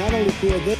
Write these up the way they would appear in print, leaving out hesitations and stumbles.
not only for this.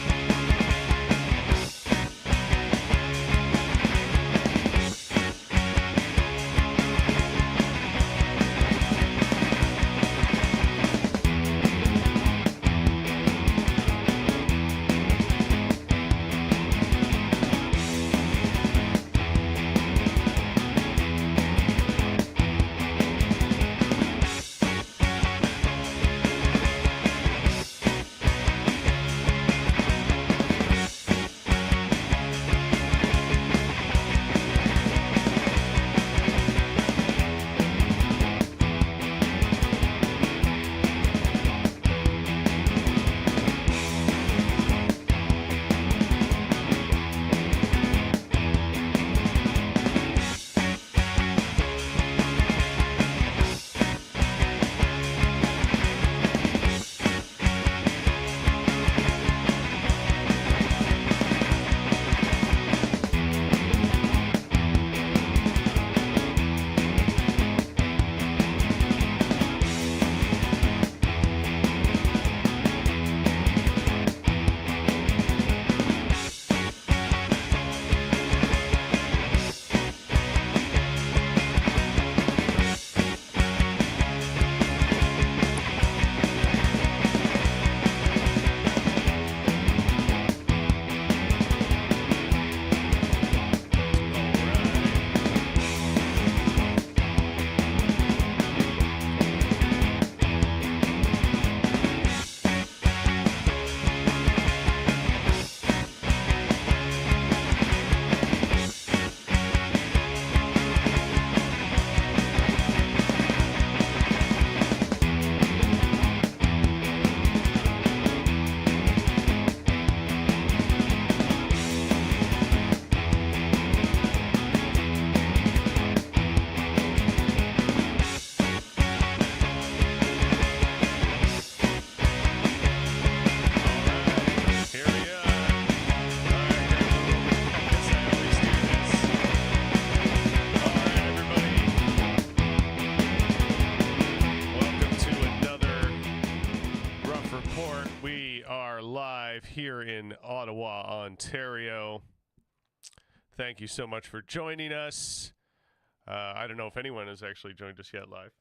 Here in Ottawa, Ontario. Thank you so much for joining us. I don't know if anyone has actually joined us yet live,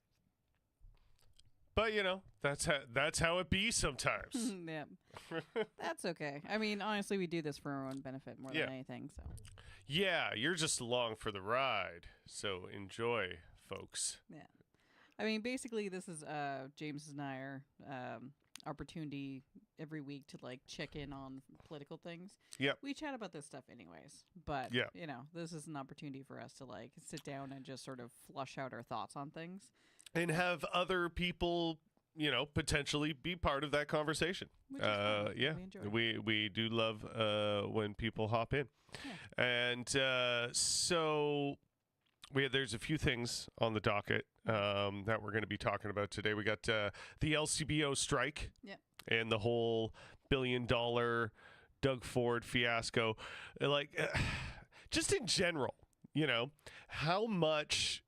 but you know that's how it be sometimes. Yeah, that's okay. I mean, honestly, we do this for our own benefit more than anything. So yeah, you're just along for the ride, so enjoy, folks. Yeah, I mean, basically, this is James and I are opportunity every week to like check in on political things. Yep. We chat about this stuff anyways, but you know, this is an opportunity for us to like sit down and just sort of flush out our thoughts on things and have other people, you know, potentially be part of that conversation. Yeah, we do love when people hop in. Yeah. And so there's a few things on the docket that we're going to be talking about today. We got the LCBO strike and the whole $1 billion Doug Ford fiasco. Like, just in general, you know, how much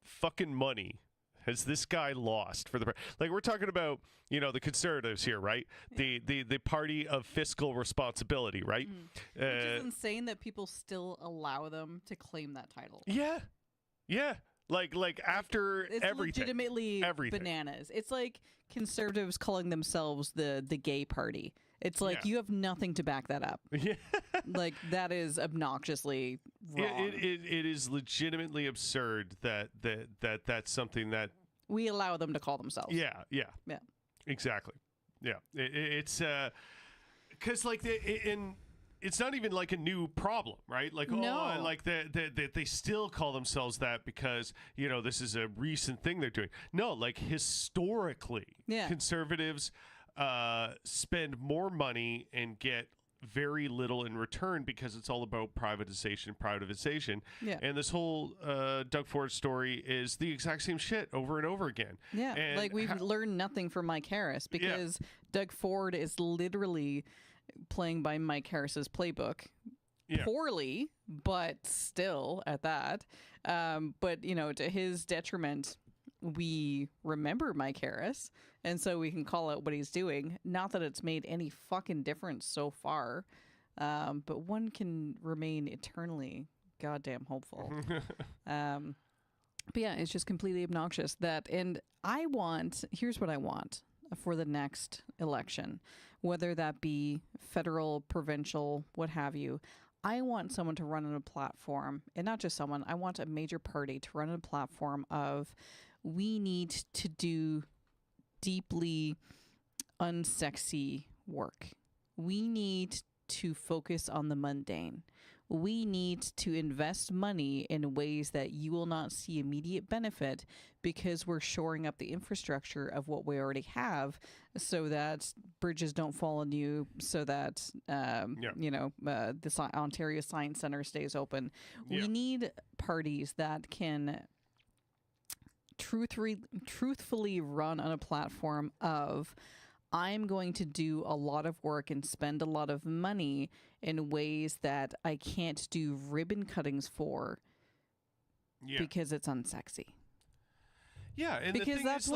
fucking money has this guy lost for the like we're talking about, you know, the conservatives here, right? Yeah. The party of fiscal responsibility, right? Which is insane that people still allow them to claim that title. Yeah like after it's everything, legitimately bananas. It's like conservatives calling themselves the gay party. It's like you have nothing to back that up. Yeah. Like, that is obnoxiously wrong. It is legitimately absurd that's something that we allow them to call themselves. Yeah. Exactly. Yeah. It's because like it's not even like a new problem, right? Like, and like they still call themselves that because, you know, this is a recent thing they're doing. No, like historically, conservatives spend more money and get very little in return because it's all about privatization. Yeah. And this whole Doug Ford story is the exact same shit over and over again. Yeah. And like we've learned nothing from Mike Harris because Doug Ford is literally playing by Mike Harris's playbook. Poorly, but still at that. But, you know, to his detriment, we remember Mike Harris, and so we can call out what he's doing. Not that it's made any fucking difference so far, but one can remain eternally goddamn hopeful. But yeah, it's just completely obnoxious and here's what I want for the next election, whether that be federal, provincial, what have you. I want someone to run on a platform, and not just someone, I want a major party to run on a platform of, we need to do deeply unsexy work. We need to focus on the mundane. We need to invest money in ways that you will not see immediate benefit, because we're shoring up the infrastructure of what we already have, so that bridges don't fall on you, so that the Ontario Science Centre stays open. We need parties that can truthfully run on a platform of, I'm going to do a lot of work and spend a lot of money in ways that I can't do ribbon cuttings for, because it's unsexy. Yeah, and because that's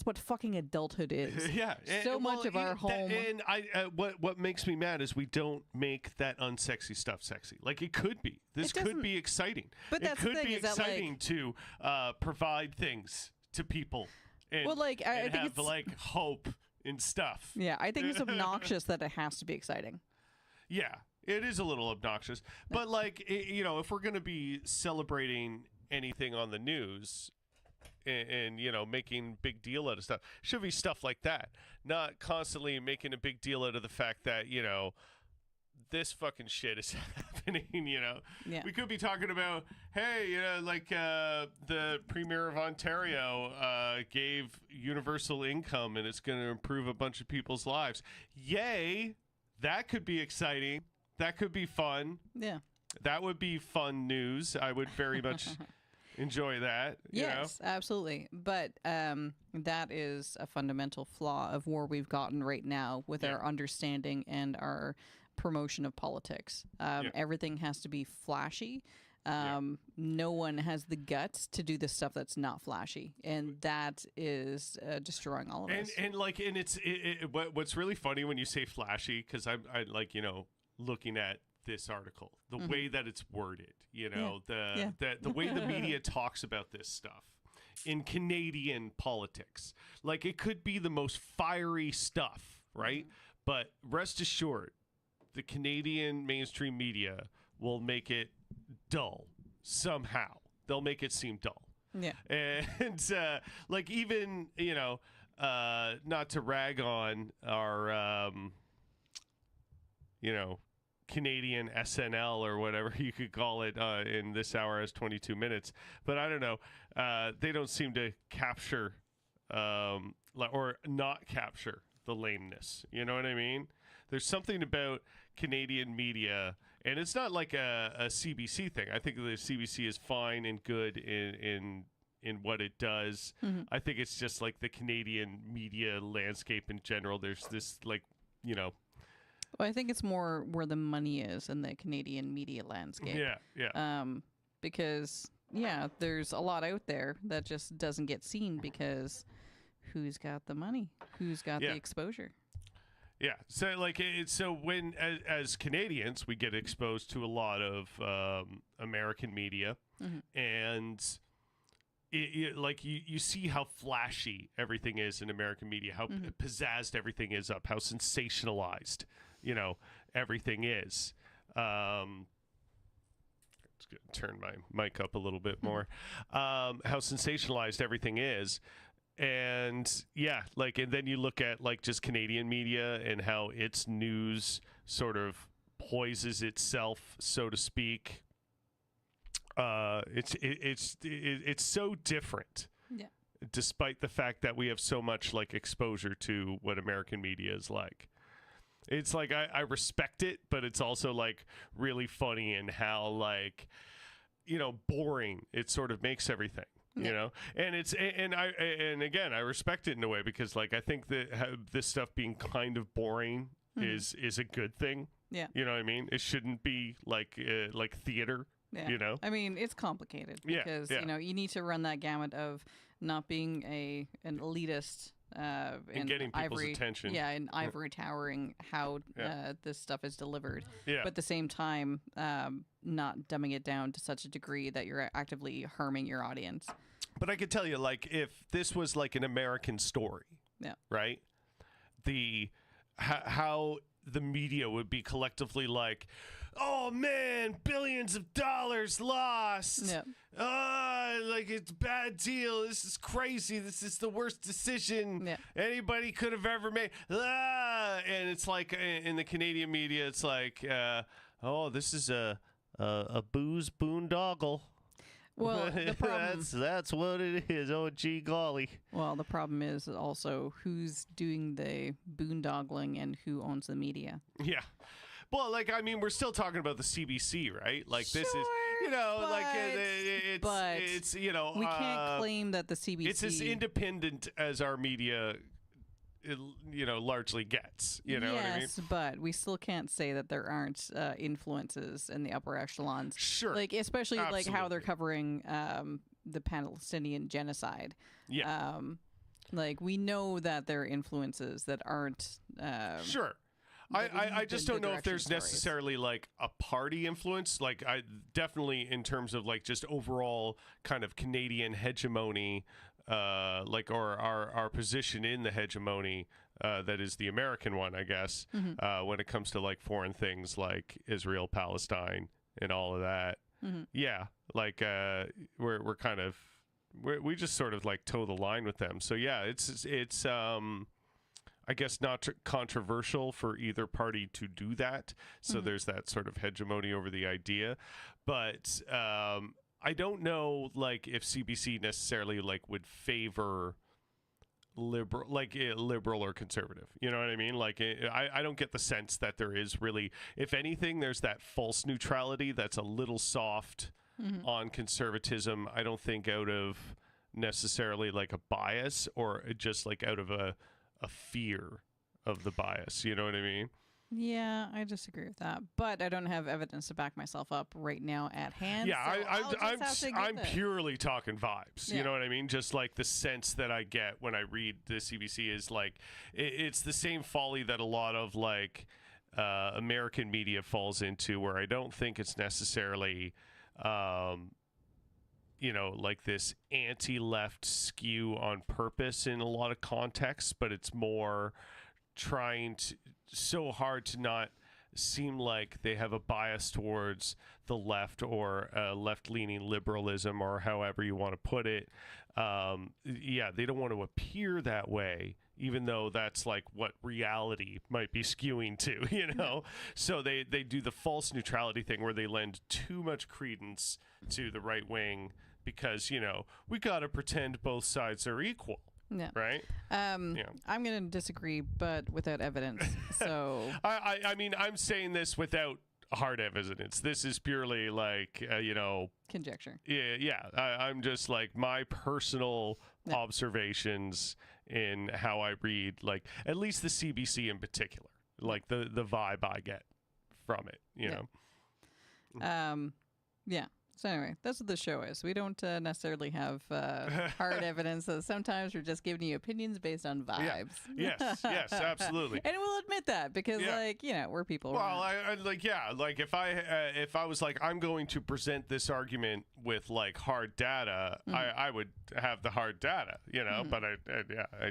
what fucking adulthood is. Yeah, so much of our home. And what makes me mad is we don't make that unsexy stuff sexy. Like, it could be. This could be exciting. But it could be exciting to provide things to people. And, I think have like hope and stuff. Yeah, I think it's obnoxious that it has to be exciting. Yeah, it is a little obnoxious. But if we're going to be celebrating anything on the news and making big deal out of stuff, it should be stuff like that. Not constantly making a big deal out of the fact that, this fucking shit is happening, Yeah. We could be talking about, hey, the Premier of Ontario gave universal income and it's going to improve a bunch of people's lives. Yay! That could be exciting. That could be fun. Yeah. That would be fun news. I would very much enjoy that. Yes, absolutely. But that is a fundamental flaw of where we've gotten right now with our understanding and our promotion of politics. Everything has to be flashy. No one has the guts to do the stuff that's not flashy, and that is destroying all of us. And it's what's really funny when you say flashy, because I looking at this article, the way that it's worded, the way the media talks about this stuff in Canadian politics, like, it could be the most fiery stuff, right? But rest assured, the Canadian mainstream media will make it dull somehow. They'll make it seem dull. Yeah. And even, not to rag on our, Canadian SNL or whatever you could call it in this hour as 22 minutes. But I don't know. They don't seem to capture or not capture the lameness. You know what I mean? There's something about Canadian media, and it's not like a CBC thing. I think the CBC is fine and good in what it does. Mm-hmm. I think it's just like the Canadian media landscape in general. There's this Well, I think it's more where the money is in the Canadian media landscape. Yeah. Because there's a lot out there that just doesn't get seen because who's got the money? Who's got the exposure? Yeah. So when as Canadians we get exposed to a lot of American media, and you see how flashy everything is in American media, how pizzazzed everything is up, how sensationalized everything is. Just gonna turn my mic up a little bit more. How sensationalized everything is. And and then you look at just Canadian media and how its news sort of poises itself, so to speak. It's so different. Yeah. Despite the fact that we have so much exposure to what American media is like. It's I respect it, but it's also really funny in how boring it sort of makes everything. And again, I respect it in a way because I think that this stuff being kind of boring is a good thing. Yeah. You know what I mean? It shouldn't be like theater. Yeah. You know? I mean, it's complicated because, you know, you need to run that gamut of not being an elitist and getting people's attention. Yeah, and ivory towering how this stuff is delivered. Yeah. But at the same time, not dumbing it down to such a degree that you're actively harming your audience. But I could tell you, like, if this was like an American story, right? How the media would be collectively like, oh man, billions of dollars lost. Like, it's a bad deal. This is crazy. This is the worst decision anybody could have ever made. And it's like in the Canadian media, it's like, oh, this is a booze boondoggle. Well, the problem, that's what it is. Oh, gee golly. Well, the problem is also who's doing the boondoggling and who owns the media. Yeah. Well, like, I mean, we're still talking about the CBC, right? Like, sure, this is, you know, like, it's, you know, we can't claim that the CBC. It's as independent as our media, you know, largely gets. You know what I mean? Yes, but we still can't say that there aren't influences in the upper echelons. Sure. Like, especially Absolutely. like how they're covering the Palestinian genocide. Yeah. Like, we know that there are influences that aren't. Sure. I just don't know if there's necessarily like a party influence. Like, I definitely in terms of like just overall kind of Canadian hegemony, like, or our position in the hegemony that is the American one, I guess, when it comes to like foreign things like Israel, Palestine, and all of that. Yeah, like we're kind of we just sort of like toe the line with them. So yeah, it's I guess not controversial for either party to do that. So there's that sort of hegemony over the idea. But I don't know, like, if CBC necessarily, like, would favor liberal or conservative. You know what I mean? Like, I don't get the sense that there is really, if anything, there's that false neutrality that's a little soft on conservatism. I don't think out of necessarily, like, a bias or just, like, out of a fear of the bias. You know what I mean? Yeah, I disagree with that, but I don't have evidence to back myself up right now at hand. Yeah, so I'm purely talking vibes. Yeah. You know what I mean? Just like the sense that I get when I read the CBC is like it's the same folly that a lot of like American media falls into, where I don't think it's necessarily you know, like this anti-left skew on purpose in a lot of contexts, but it's more trying to so hard to not seem like they have a bias towards the left or left-leaning liberalism or however you want to put it. Yeah, they don't want to appear that way, even though that's like what reality might be skewing to, you know? So they do the false neutrality thing where they lend too much credence to the right wing because, you know, we got to pretend both sides are equal. Yeah. Right. I'm going to disagree, but without evidence. So I mean, I'm saying this without hard evidence. This is purely like you know, conjecture. Yeah. I'm just like my personal observations in how I read, like at least the CBC in particular, like the vibe I get from it. You know. Yeah. So anyway, that's what the show is. We don't necessarily have hard evidence. Sometimes we're just giving you opinions based on vibes. Yeah. Yes, absolutely. And we'll admit that because, like, you know, we're people. Well, I like, yeah, like if I was like, I'm going to present this argument with like hard data, I would have the hard data, you know, but I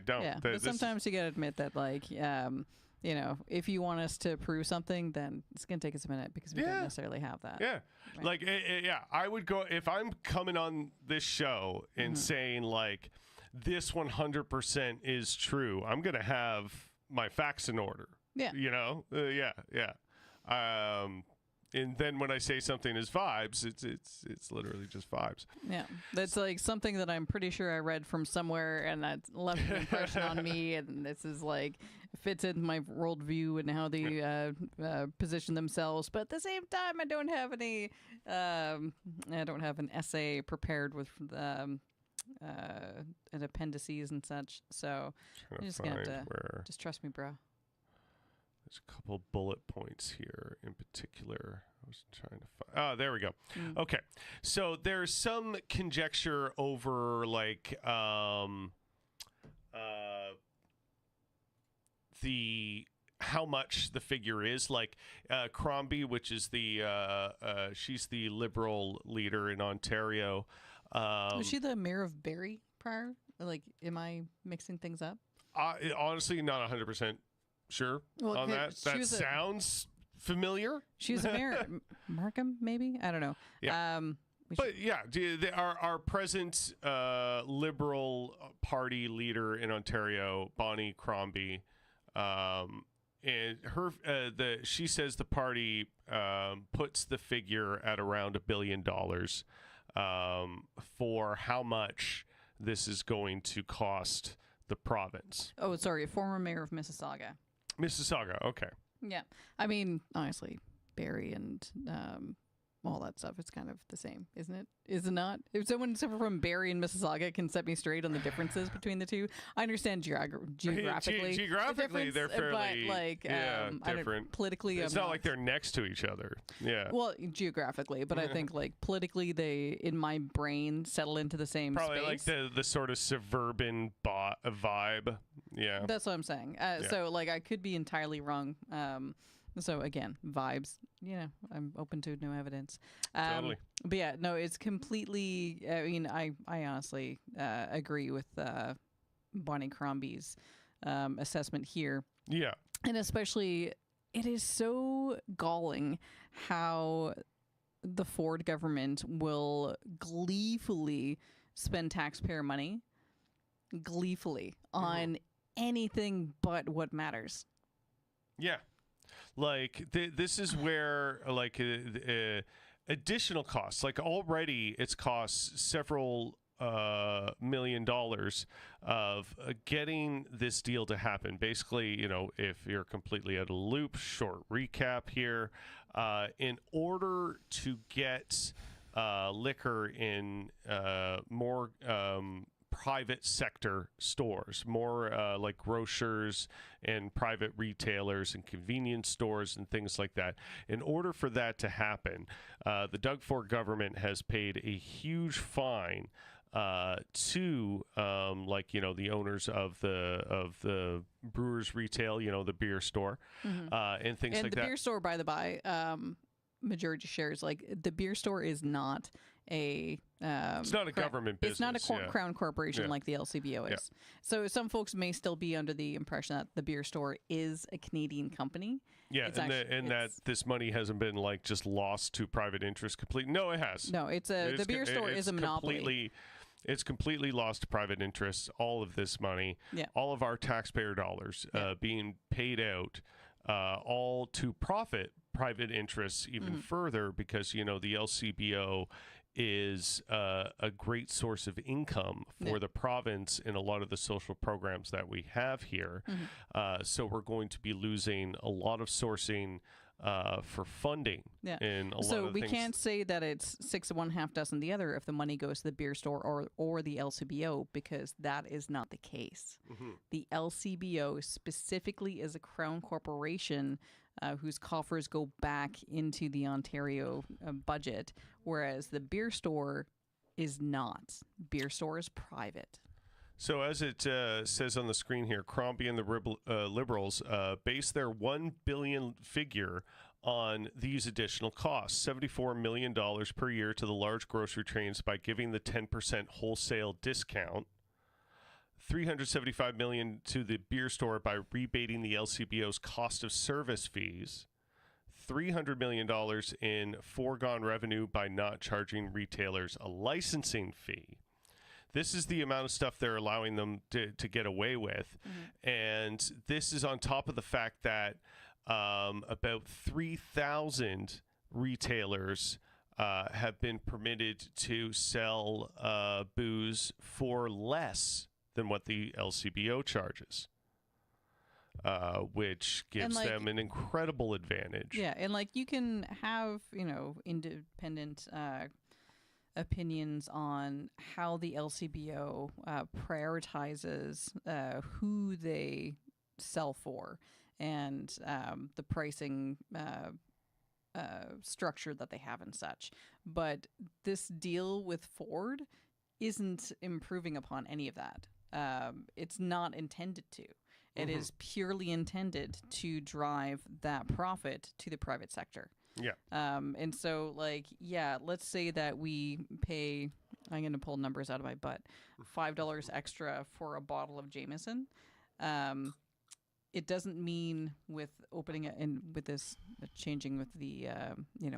don't. Yeah, but sometimes you got to admit that, like, you know, if you want us to prove something, then it's going to take us a minute because we don't necessarily have that. Yeah. Right. Like, I would go, if I'm coming on this show and saying, like, this 100% is true, I'm going to have my facts in order. Yeah. You know? Yeah. And then when I say something is vibes, it's literally just vibes. Yeah, that's like something that I'm pretty sure I read from somewhere, and that left an impression on me. And this is like fits in my worldview and how they position themselves. But at the same time, I don't have any. I don't have an essay prepared with an appendices and such. So you're just gonna have to just trust me, bro. There's a couple bullet points here in particular. was trying to find. Oh, there we go. Okay, so there's some conjecture over like the how much the figure is. Like Crombie, which is the she's the Liberal leader in Ontario. Was she the mayor of Barrie prior? Like, am I mixing things up? Honestly, not 100% sure on that. That sounds familiar. She was a mayor, Markham, maybe? I don't know. Yeah. But yeah, our present Liberal Party leader in Ontario, Bonnie Crombie, and her she says the party puts the figure at around $1 billion for how much this is going to cost the province. Oh, sorry, former mayor of Mississauga. Mississauga, okay. Yeah, I mean, honestly, Barrie and all that stuff, it's kind of the same, isn't it? Is it not? If someone from Barrie and Mississauga can set me straight on the differences between the two, I understand geographically. Geographically, they're fairly but like, different. Politically, it's not like they're next to each other. Yeah. Well, geographically, but I think like politically, they in my brain settle into the same. Probably space. like the sort of suburban vibe. Yeah. That's what I'm saying. So like, I could be entirely wrong. So again, vibes, I'm open to new evidence. Totally. But yeah, no, it's completely, I mean, I honestly agree with Bonnie Crombie's assessment here. Yeah. And especially, it is so galling how the Ford government will gleefully spend taxpayer money, on anything but what matters. Yeah. Like this is where like additional costs, like already it's cost several $1 million of getting this deal to happen. Basically, if you're completely out of the loop, short recap here, in order to get liquor in more private sector stores, more like grocers and private retailers and convenience stores and things like that. In order for that to happen, the Doug Ford government has paid a huge fine to the owners of the Brewers Retail, the beer store, and things like that. And the beer store, by the by, majority shares, like the beer store is not a it's not a government business. It's not a crown corporation like the LCBO is. Yeah. So some folks may still be under the impression that the beer store is a Canadian company. Yeah, that this money hasn't been like just lost to private interest completely. No, it has. No, the beer store is a monopoly. It's completely lost to private interests. All of this money, all of our taxpayer dollars being paid out, all to profit private interests even further, because the LCBO is a great source of income for the province in a lot of the social programs that we have here. So we're going to be losing a lot of sourcing for funding. In a lot so of we things. Can't say that it's 6 of one, half dozen the other if the money goes to the beer store or the LCBO, because that is not the case. The LCBO specifically is a crown corporation whose coffers go back into the Ontario budget, whereas the beer store is not. Beer store is private. So as it says on the screen here, Crombie and the Liberals base their $1 billion figure on these additional costs: $74 million per year to the large grocery chains by giving the 10% wholesale discount, $375 million to the beer store by rebating the LCBO's cost of service fees, $300 million in foregone revenue by not charging retailers a licensing fee. This is the amount of stuff they're allowing them to get away with. And this is on top of the fact that about 3,000 retailers have been permitted to sell booze for less than what the LCBO charges, which gives them an incredible advantage. Yeah, and you can have, independent opinions on how the LCBO prioritizes who they sell for, and the pricing structure that they have and such. But this deal with Ford isn't improving upon any of that. It's not intended to. It is purely intended to drive that profit to the private sector. Yeah. And so, like, yeah, let's say that we pay, I'm going to pull numbers out of my butt, $5 extra for a bottle of Jameson. It doesn't mean with opening it and with this changing with the,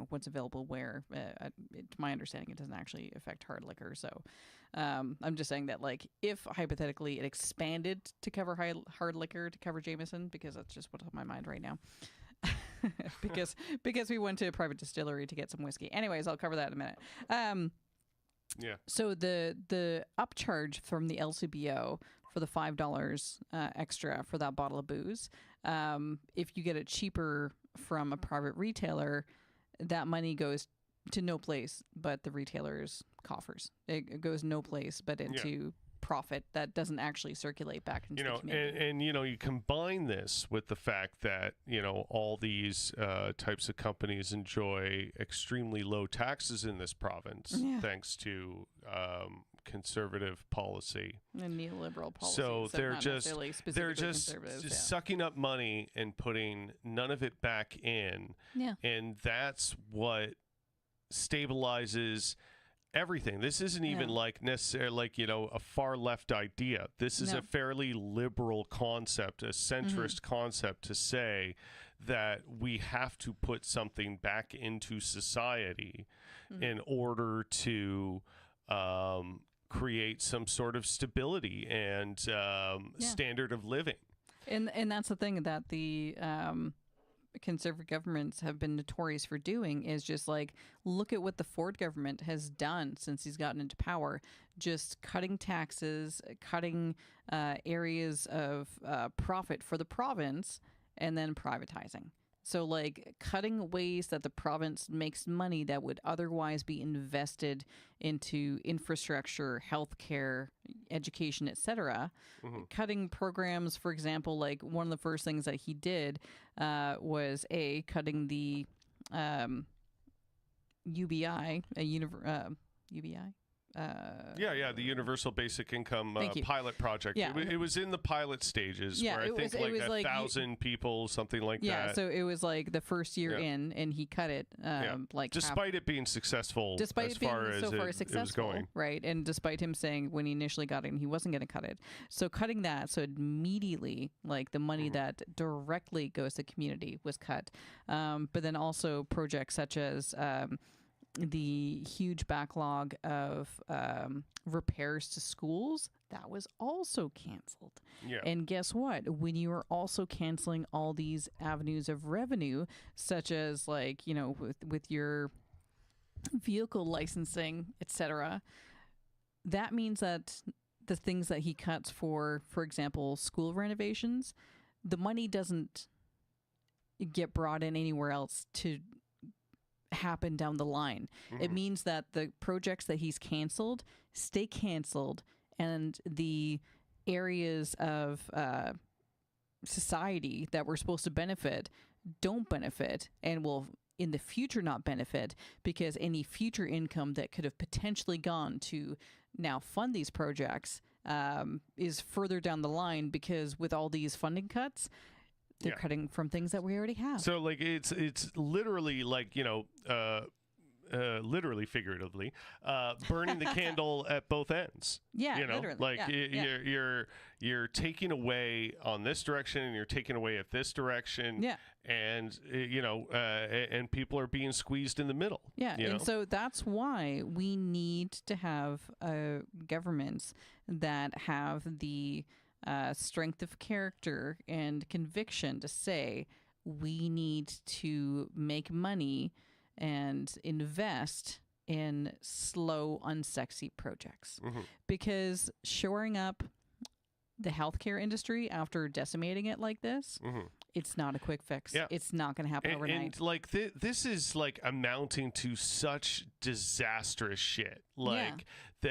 what's available where, to my understanding, it doesn't actually affect hard liquor. So I'm just saying that, like, if hypothetically it expanded to cover hard liquor, to cover Jameson, because that's just what's on my mind right now. because we went to a private distillery to get some whiskey. Anyways, I'll cover that in a minute. Yeah. So the upcharge from the LCBO for the $5 extra for that bottle of booze, if you get it cheaper from a private retailer, that money goes to no place but the retailer's coffers. It goes no place but into profit that doesn't actually circulate back into the community. And you combine this with the fact that all these types of companies enjoy extremely low taxes in this province thanks to conservative policy and neoliberal policy. So they're just sucking up money and putting none of it back in. Yeah. And that's what stabilizes everything. This isn't even like necessarily a far left idea. This is a fairly liberal concept, a centrist concept to say that we have to put something back into society in order to create some sort of stability and standard of living. And that's the thing that the conservative governments have been notorious for doing, is just like, look at what the Ford government has done since he's gotten into power, just cutting taxes, cutting areas of profit for the province, and then privatizing. So, like, cutting ways that the province makes money that would otherwise be invested into infrastructure, healthcare, education, etc. Cutting programs, for example, like one of the first things that he did was cutting the UBI, UBI. The Universal Basic Income pilot project. Yeah. It was in the pilot stages where I think it was 1,000 people, something like that. Yeah, so it was like the first year in, and he cut it like despite it being successful, despite as it being far as so far it successful, was going. Right? And despite him saying when he initially got it, he wasn't going to cut it. So cutting that, so immediately, like, the money that directly goes to community was cut. But then also projects such as the huge backlog of repairs to schools, that was also canceled. Yeah. And guess what? When you are also canceling all these avenues of revenue, such as, like, with your vehicle licensing, etc., that means that the things that he cuts for example, school renovations, the money doesn't get brought in anywhere else to happen down the line. It means that the projects that he's canceled stay canceled, and the areas of society that we're supposed to benefit don't benefit, and will in the future not benefit, because any future income that could have potentially gone to now fund these projects is further down the line, because with all these funding cuts, they're cutting from things that we already have. So, like, it's literally like, literally, figuratively, burning the candle at both ends. Yeah, literally. Like, you're taking away on this direction, and you're taking away at this direction. Yeah. And, and people are being squeezed in the middle. Yeah. And so that's why we need to have governments that have the strength of character and conviction to say, we need to make money and invest in slow, unsexy projects. Because shoring up the healthcare industry after decimating it like this It's not a quick fix. Yeah. It's not going to happen overnight. And like this is like amounting to such disastrous shit. Like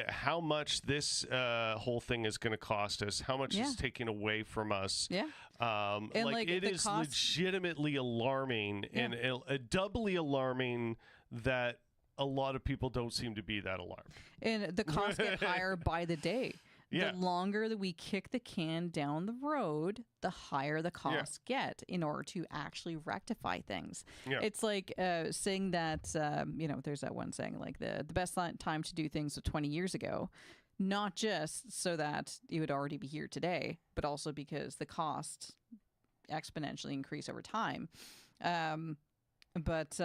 how much this whole thing is going to cost us, how much it's taking away from us. Yeah. And like it is legitimately alarming and doubly alarming that a lot of people don't seem to be that alarmed. And the costs get higher by the day. Yeah. The longer that we kick the can down the road, the higher the costs get in order to actually rectify things. Yeah. It's like saying that, there's that one saying, like the best time to do things was 20 years ago, not just so that it would already be here today, but also because the costs exponentially increase over time. But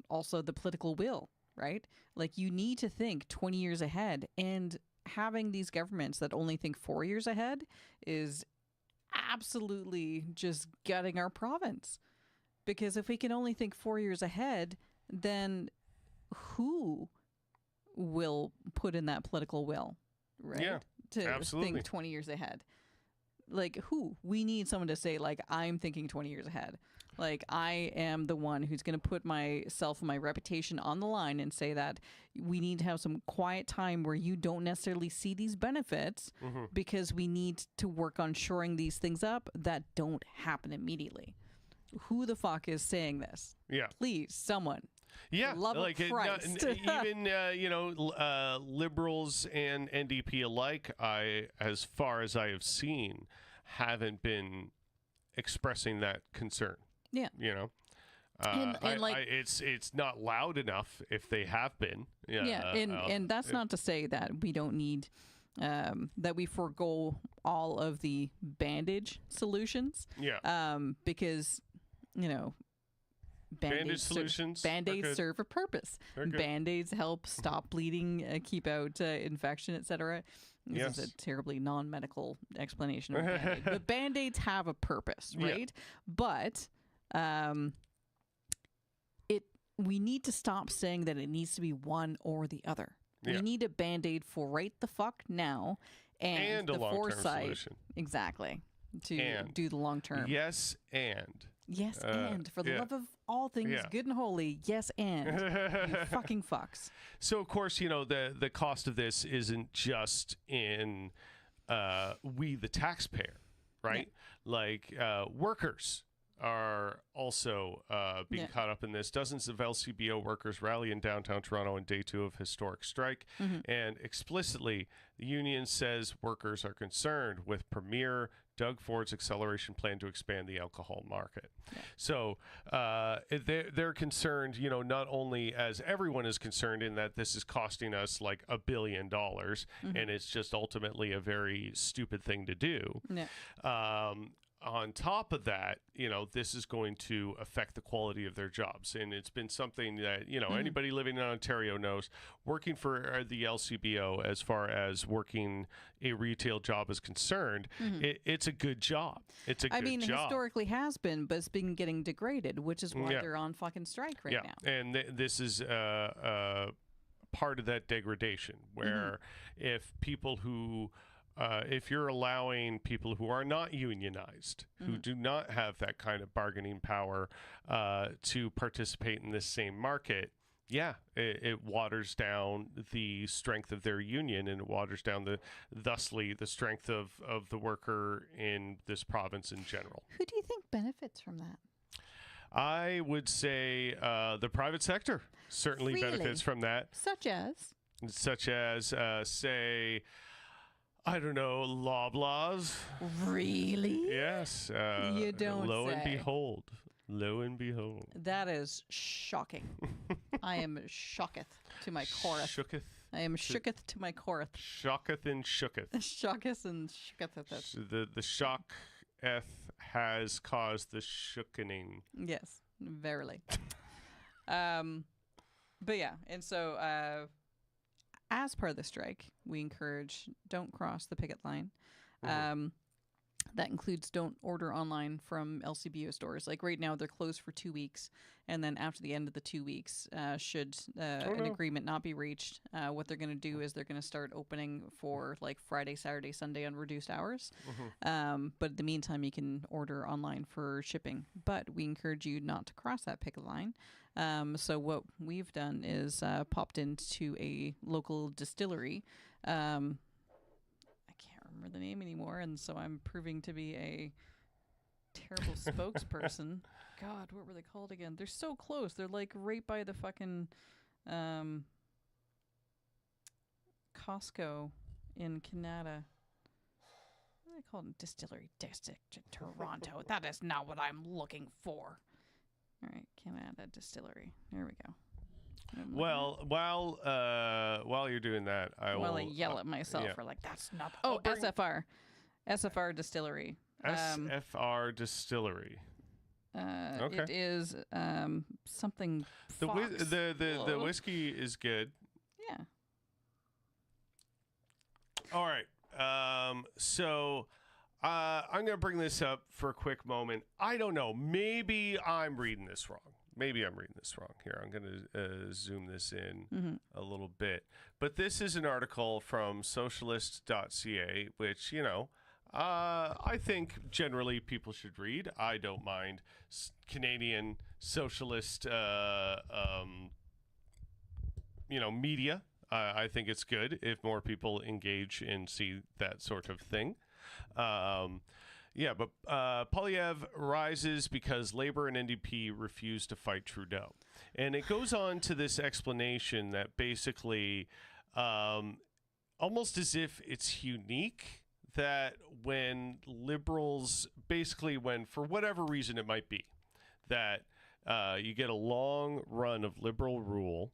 also the political will, right? Like you need to think 20 years ahead, and having these governments that only think 4 years ahead is absolutely just gutting our province. Because if we can only think 4 years ahead, then who will put in that political will, right? Yeah, to absolutely. think 20 years ahead. Like who? We need someone to say, like, I'm thinking 20 years ahead. Like, I am the one who's going to put myself and my reputation on the line and say that we need to have some quiet time where you don't necessarily see these benefits because we need to work on shoring these things up that don't happen immediately. Who the fuck is saying this? Yeah. Please, someone. Yeah, love like of Christ. Even liberals and NDP alike, as far as I have seen, haven't been expressing that concern. Yeah, it's not loud enough if they have been. Yeah, and that's not to say that we don't need that we forego all of the bandage solutions. Yeah, because Band-Aids solutions. Band-Aids serve a purpose. Band-Aids help stop bleeding, keep out infection, etc. This is a terribly non-medical explanation of Band-Aid. But Band-Aids have a purpose, right? Yeah. But we need to stop saying that it needs to be one or the other. Yeah. We need a Band-Aid for right the fuck now and the foresight. Solution. Exactly. To do the long term. Yes, and. Yes, and for the love of all things good and holy, yes, and you fucking fucks. So, of course, the cost of this isn't just in we, the taxpayer, right? Yeah. Like workers are also being caught up in this. Dozens of LCBO workers rally in downtown Toronto on day 2 of historic strike. And explicitly, the union says workers are concerned with Premier Doug Ford's acceleration plan to expand the alcohol market. Yeah. So they're concerned, not only as everyone is concerned in that this is costing us like $1 billion and it's just ultimately a very stupid thing to do. Yeah. On top of that, this is going to affect the quality of their jobs. And it's been something that, anybody living in Ontario knows. Working for the LCBO, as far as working a retail job is concerned, it's a good job. It's a good job. Historically has been, but it's been getting degraded, which is why they're on fucking strike right now. And this is part of that degradation, where if people who... if you're allowing people who are not unionized, who do not have that kind of bargaining power to participate in this same market, it waters down the strength of their union, and it waters down thusly the strength of the worker in this province in general. Who do you think benefits from that? I would say the private sector certainly benefits from that. Such as, say... I don't know, Loblaws. Really? Yes. You don't Lo say. And behold. Lo and behold. That is shocking. I am shocketh to my coreth. Shooketh. I am shooketh to my coreth. Shocketh and shooketh. Shocketh and shooketh. The shocketh has caused the shookening. Yes, verily. But yeah, and so... as part of the strike, we encourage don't cross the picket line. That includes don't order online from LCBO stores. Like right now, they're closed for 2 weeks. And then after the end of the 2 weeks, should an agreement not be reached, what they're going to do is they're going to start opening for like Friday, Saturday, Sunday on reduced hours. But in the meantime, you can order online for shipping. But we encourage you not to cross that picket line. So what we've done is popped into a local distillery. Remember the name anymore, and so I'm proving to be a terrible spokesperson. God, what were they called again? They're so close. They're like right by the fucking Costco in Canada. What do they call it? Distillery District in Toronto. That is not what I'm looking for. All right, Canada Distillery. There we go. Well, while you're doing that, I yell at myself for like that's not. SFR Distillery. SFR Distillery. Okay. It is something. The whiskey is good. Yeah. All right. So I'm gonna bring this up for a quick moment. I don't know. Maybe I'm reading this wrong. Here. I'm going to zoom this in a little bit. But this is an article from socialist.ca, which, I think generally people should read. I don't mind Canadian socialist, media. I think it's good if more people engage and see that sort of thing. But Polyev rises because Labour and NDP refuse to fight Trudeau. And it goes on to this explanation that basically, almost as if it's unique, that when Liberals, when for whatever reason it might be, that you get a long run of Liberal rule,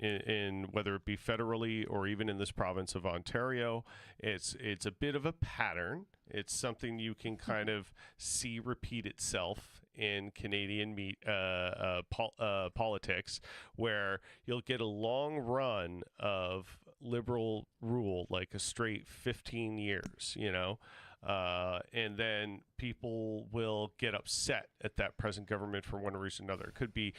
in whether it be federally or even in this province of Ontario, it's a bit of a pattern. It's something you can kind of see repeat itself in Canadian politics, where you'll get a long run of Liberal rule, like a straight 15 years, and then people will get upset at that present government for one reason or another. It could be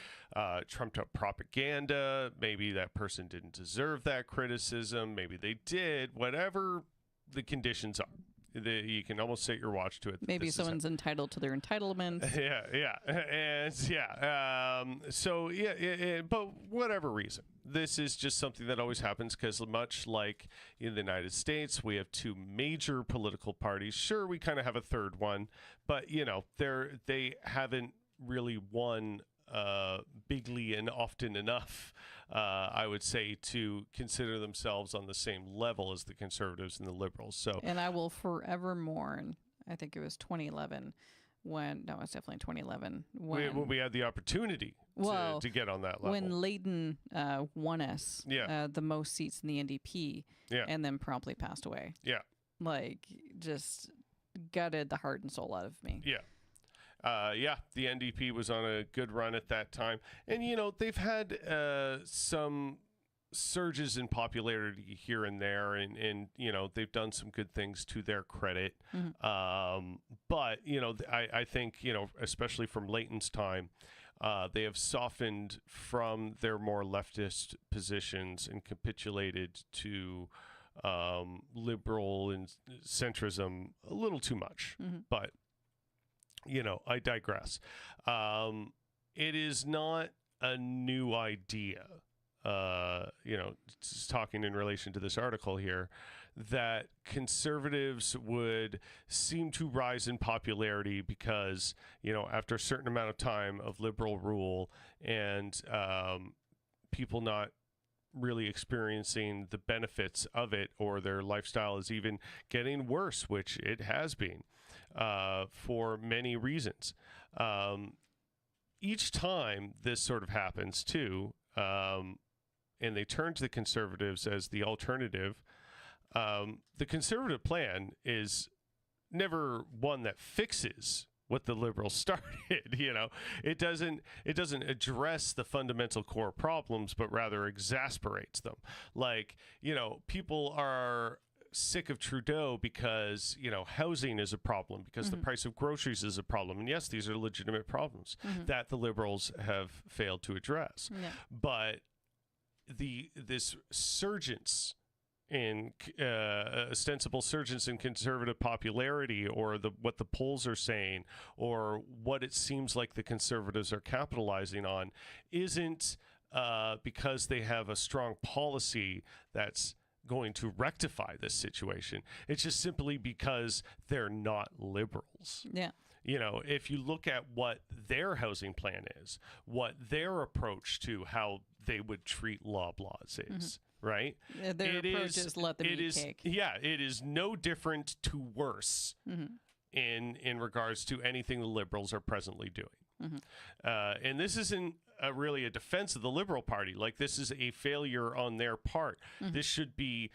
trumped up propaganda. Maybe that person didn't deserve that criticism. Maybe they did. Whatever the conditions are. You can almost set your watch to it. Maybe someone's entitled to their entitlements. But whatever reason, this is just something that always happens because much like in the United States, we have two major political parties. Sure, we kind of have a third one, but they haven't really won bigly and often enough, I would say, to consider themselves on the same level as the Conservatives and the Liberals. So, and I will forever mourn. I think it was 2011 it's definitely 2011 when we had the opportunity to get on that level. When Layton won us the most seats in the NDP, and then promptly passed away. Yeah, like just gutted the heart and soul out of me. Yeah. The NDP was on a good run at that time. And, they've had some surges in popularity here and there. And they've done some good things to their credit. But, I think, especially from Layton's time, they have softened from their more leftist positions and capitulated to liberal and centrism a little too much. But I digress. It is not a new idea, just talking in relation to this article here, that conservatives would seem to rise in popularity because, after a certain amount of time of liberal rule and people not really experiencing the benefits of it, or their lifestyle is even getting worse, which it has been. For many reasons. Each time this sort of happens too, and they turn to the Conservatives as the alternative, the Conservative plan is never one that fixes what the Liberals started. It doesn't address the fundamental core problems, but rather exasperates them. Like, people are sick of Trudeau because, housing is a problem, because the price of groceries is a problem. And yes, these are legitimate problems that the Liberals have failed to address. Yeah. But this surgence in ostensible surgence in conservative popularity, or what the polls are saying, or what it seems like the Conservatives are capitalizing on, isn't because they have a strong policy that's going to rectify this situation. It's just simply because they're not Liberals. Yeah. If you look at what their housing plan is, what their approach to how they would treat Loblaws is, right? Their approach is let them eat cake. Yeah, it is no different to worse in regards to anything the Liberals are presently doing. And this isn't really a defense of the Liberal Party. Like, this is a failure on their part. This should be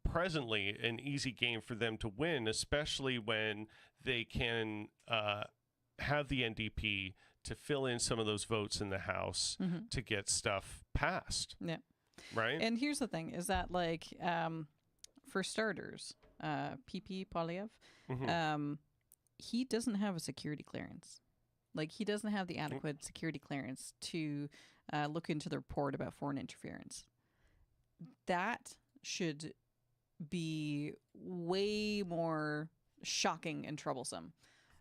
presently an easy game for them to win, especially when they can have the NDP to fill in some of those votes in the House to get stuff passed. Yeah. Right? And here's the thing, is that, like, for starters, PP Polyev, he doesn't have a security clearance. Like, he doesn't have the adequate security clearance to look into the report about foreign interference. That should be way more shocking and troublesome.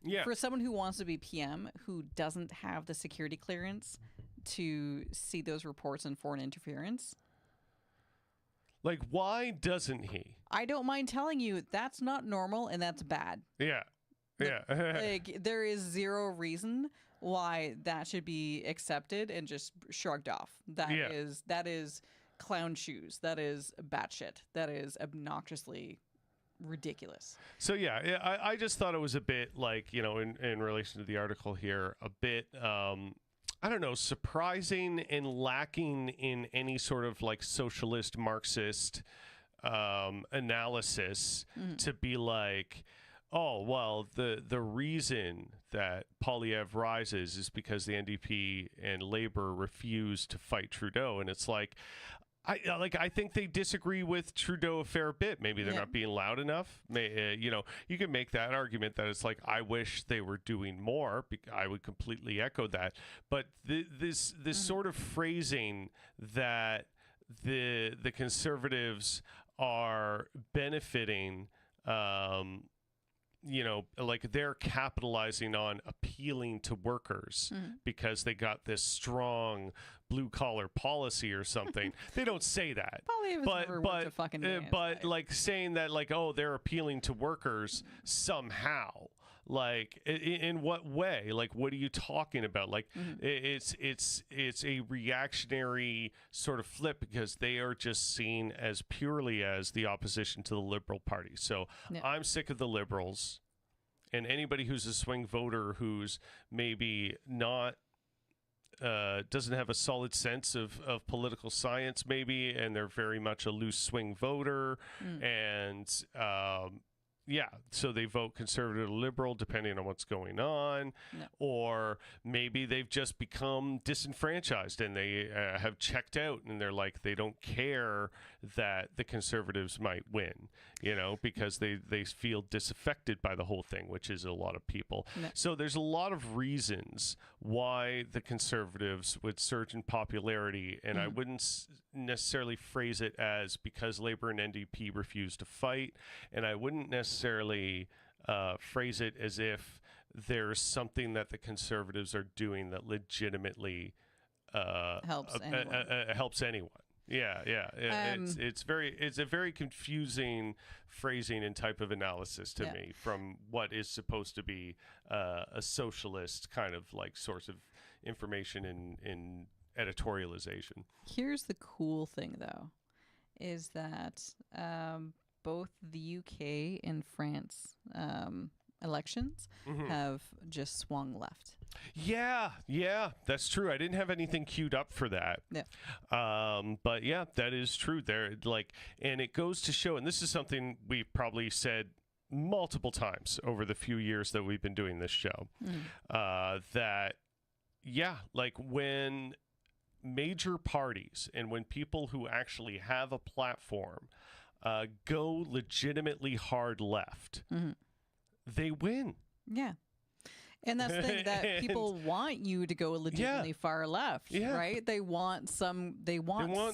Yeah. For someone who wants to be PM who doesn't have the security clearance to see those reports on foreign interference. Like, why doesn't he? I don't mind telling you, that's not normal and that's bad. Yeah. Yeah. Like, there is zero reason why that should be accepted and just shrugged off. That is clown shoes. That is batshit. That is obnoxiously ridiculous. So yeah, I just thought it was a bit like, in relation to the article here, a bit I don't know, surprising and lacking in any sort of like socialist Marxist analysis to be like, oh, well, the reason that Polyev rises is because the NDP and Labour refuse to fight Trudeau. And it's like, I think they disagree with Trudeau a fair bit. Maybe they're not being loud enough. You can make that argument that it's like, I wish they were doing more. I would completely echo that. But this sort of phrasing that the Conservatives are benefiting, like they're capitalizing on appealing to workers because they got this strong blue collar policy or something. They don't say that. But like saying that, like, oh, they're appealing to workers somehow. Like, in what way? Like, what are you talking about? Like, it's a reactionary sort of flip because they are just seen as purely as the opposition to the Liberal Party. So I'm sick of the Liberals, and anybody who's a swing voter who's maybe not doesn't have a solid sense of political science, maybe, and they're very much a loose swing voter, and so they vote conservative or liberal depending on what's going on, or maybe they've just become disenfranchised and they have checked out and they're like, they don't care that the Conservatives might win, because they feel disaffected by the whole thing, which is a lot of people. So there's a lot of reasons why the Conservatives would surge in popularity, and I wouldn't necessarily phrase it as because Labour and NDP refuse to fight, and I wouldn't necessarily phrase it as if there's something that the Conservatives are doing that legitimately helps anyone. Yeah. It's a very confusing phrasing and type of analysis to me from what is supposed to be a socialist kind of like source of information in editorialization. Here's the cool thing, though, is that both the UK and France elections have just swung left. Yeah, that's true. I didn't have anything queued up for that. Yeah. But yeah, that is true. And it goes to show, and this is something we've probably said multiple times over the few years that we've been doing this show, that like when major parties and when people who actually have a platform go legitimately hard left, they win. Yeah. And that's the thing, that people want you to go legitimately far left, right? They want something.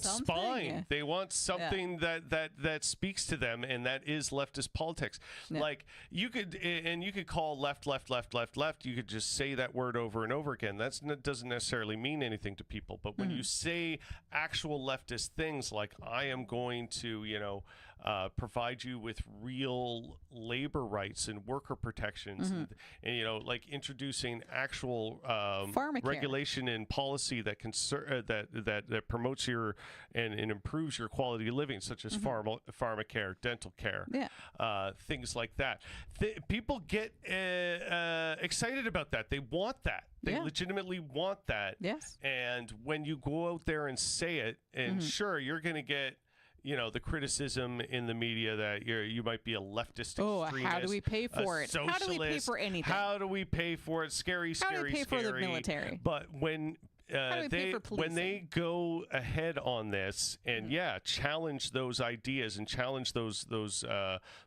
Spine. They want something that speaks to them, and that is leftist politics. Yeah. Like you could call left. You could just say that word over and over again. That doesn't necessarily mean anything to people. But when you say actual leftist things like, I am going to, provide you with real labor rights and worker protections, and like introducing actual regulation and policy that that promotes your and improves your quality of living, such as pharmacare, dental care, things like that. People get excited about that. They want that. They legitimately want that. Yes. And when you go out there and say it, and sure, you're going to get the criticism in the media that you might be a leftist extremist. How do we pay for it? Socialist. How do we pay for anything? How do we pay for it? Scary. How do we pay for the military? But when they go ahead on this and challenge those ideas and challenge those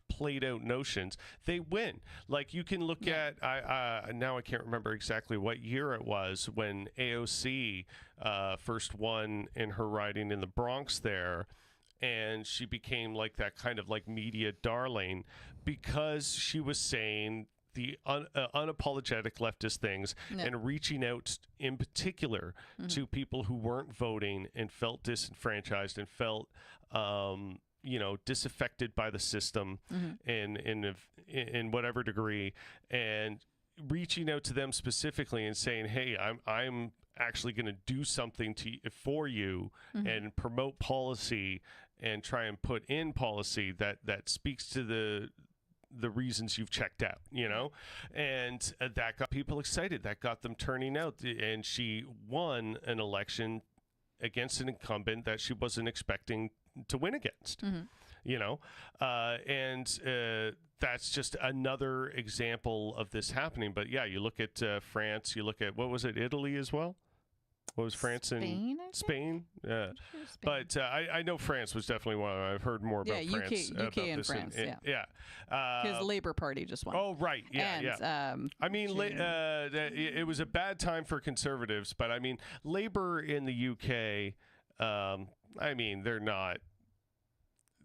played out notions, they win. Like you can look at now I can't remember exactly what year it was when AOC first won in her riding in the Bronx there. And she became like that kind of like media darling because she was saying the unapologetic leftist things and reaching out in particular to people who weren't voting and felt disenfranchised and felt disaffected by the system in whatever degree, and reaching out to them specifically and saying, hey, I'm actually going to do something for you and promote policy and try and put in policy that speaks to the reasons you've checked out, and that got people excited. That got them turning out, and she won an election against an incumbent that she wasn't expecting to win against, and that's just another example of this happening. But you look at France, you look at, what was it, Italy as well? What was France Spain, and Spain? Yeah, but I know France was definitely one. I've heard more about France. UK and France. Because the Labour Party just won. Oh, right. Yeah. I mean, it was a bad time for conservatives, but I mean, Labour in the UK. I mean, they're not.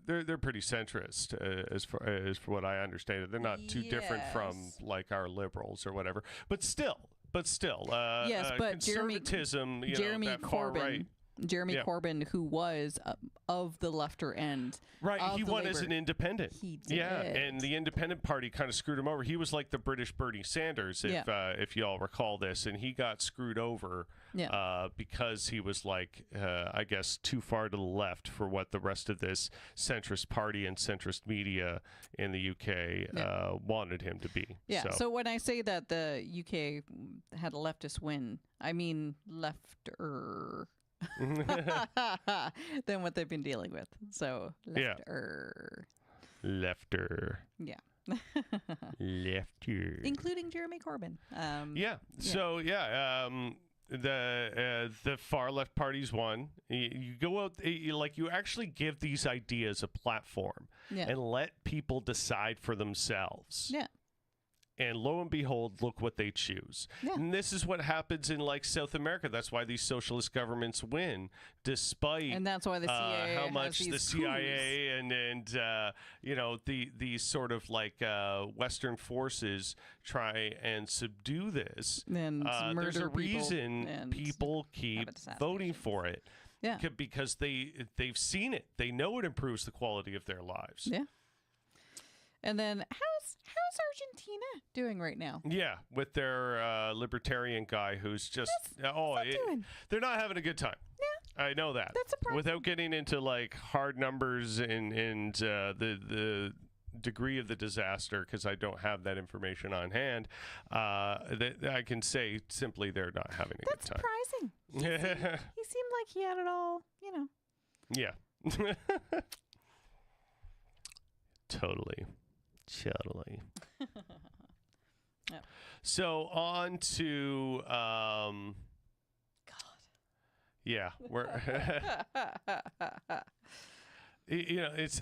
They're pretty centrist as for what I understand. They're not too different from like our liberals or whatever, but still. Yes, but conservatism, Jeremy that Corbyn, far right. Corbyn, who was of the lefter end. Right, he won as an independent. He did. Yeah, and the independent party kind of screwed him over. He was like the British Bernie Sanders, if you all recall this, and he got screwed over because he was like, I guess, too far to the left for what the rest of this centrist party and centrist media in the UK wanted him to be. Yeah, so when I say that the UK had a leftist win, I mean lefter. Than what they've been dealing with. So lefter. Lefter. Yeah. Lefter. Including Jeremy Corbyn. So the far left parties won. You go out, you actually give these ideas a platform and let people decide for themselves. Yeah. And lo and behold, look what they choose. Yeah. And this is what happens in like South America. That's why these socialist governments win, despite and that's why the CIA how much the CIA coups. and these sort of like Western forces try and subdue this. And there's a reason people keep voting for it. Yeah, because they've seen it. They know it improves the quality of their lives. Yeah. And then how's Argentina doing right now? Yeah, with their libertarian guy who's just they're not having a good time. Yeah, I know that. That's surprising. Without getting into like hard numbers and the degree of the disaster, because I don't have that information on hand, I can say simply they're not having a good time. That's surprising. He seemed like he had it all, Yeah. Totally. Yep. So on to God. Yeah, we're it's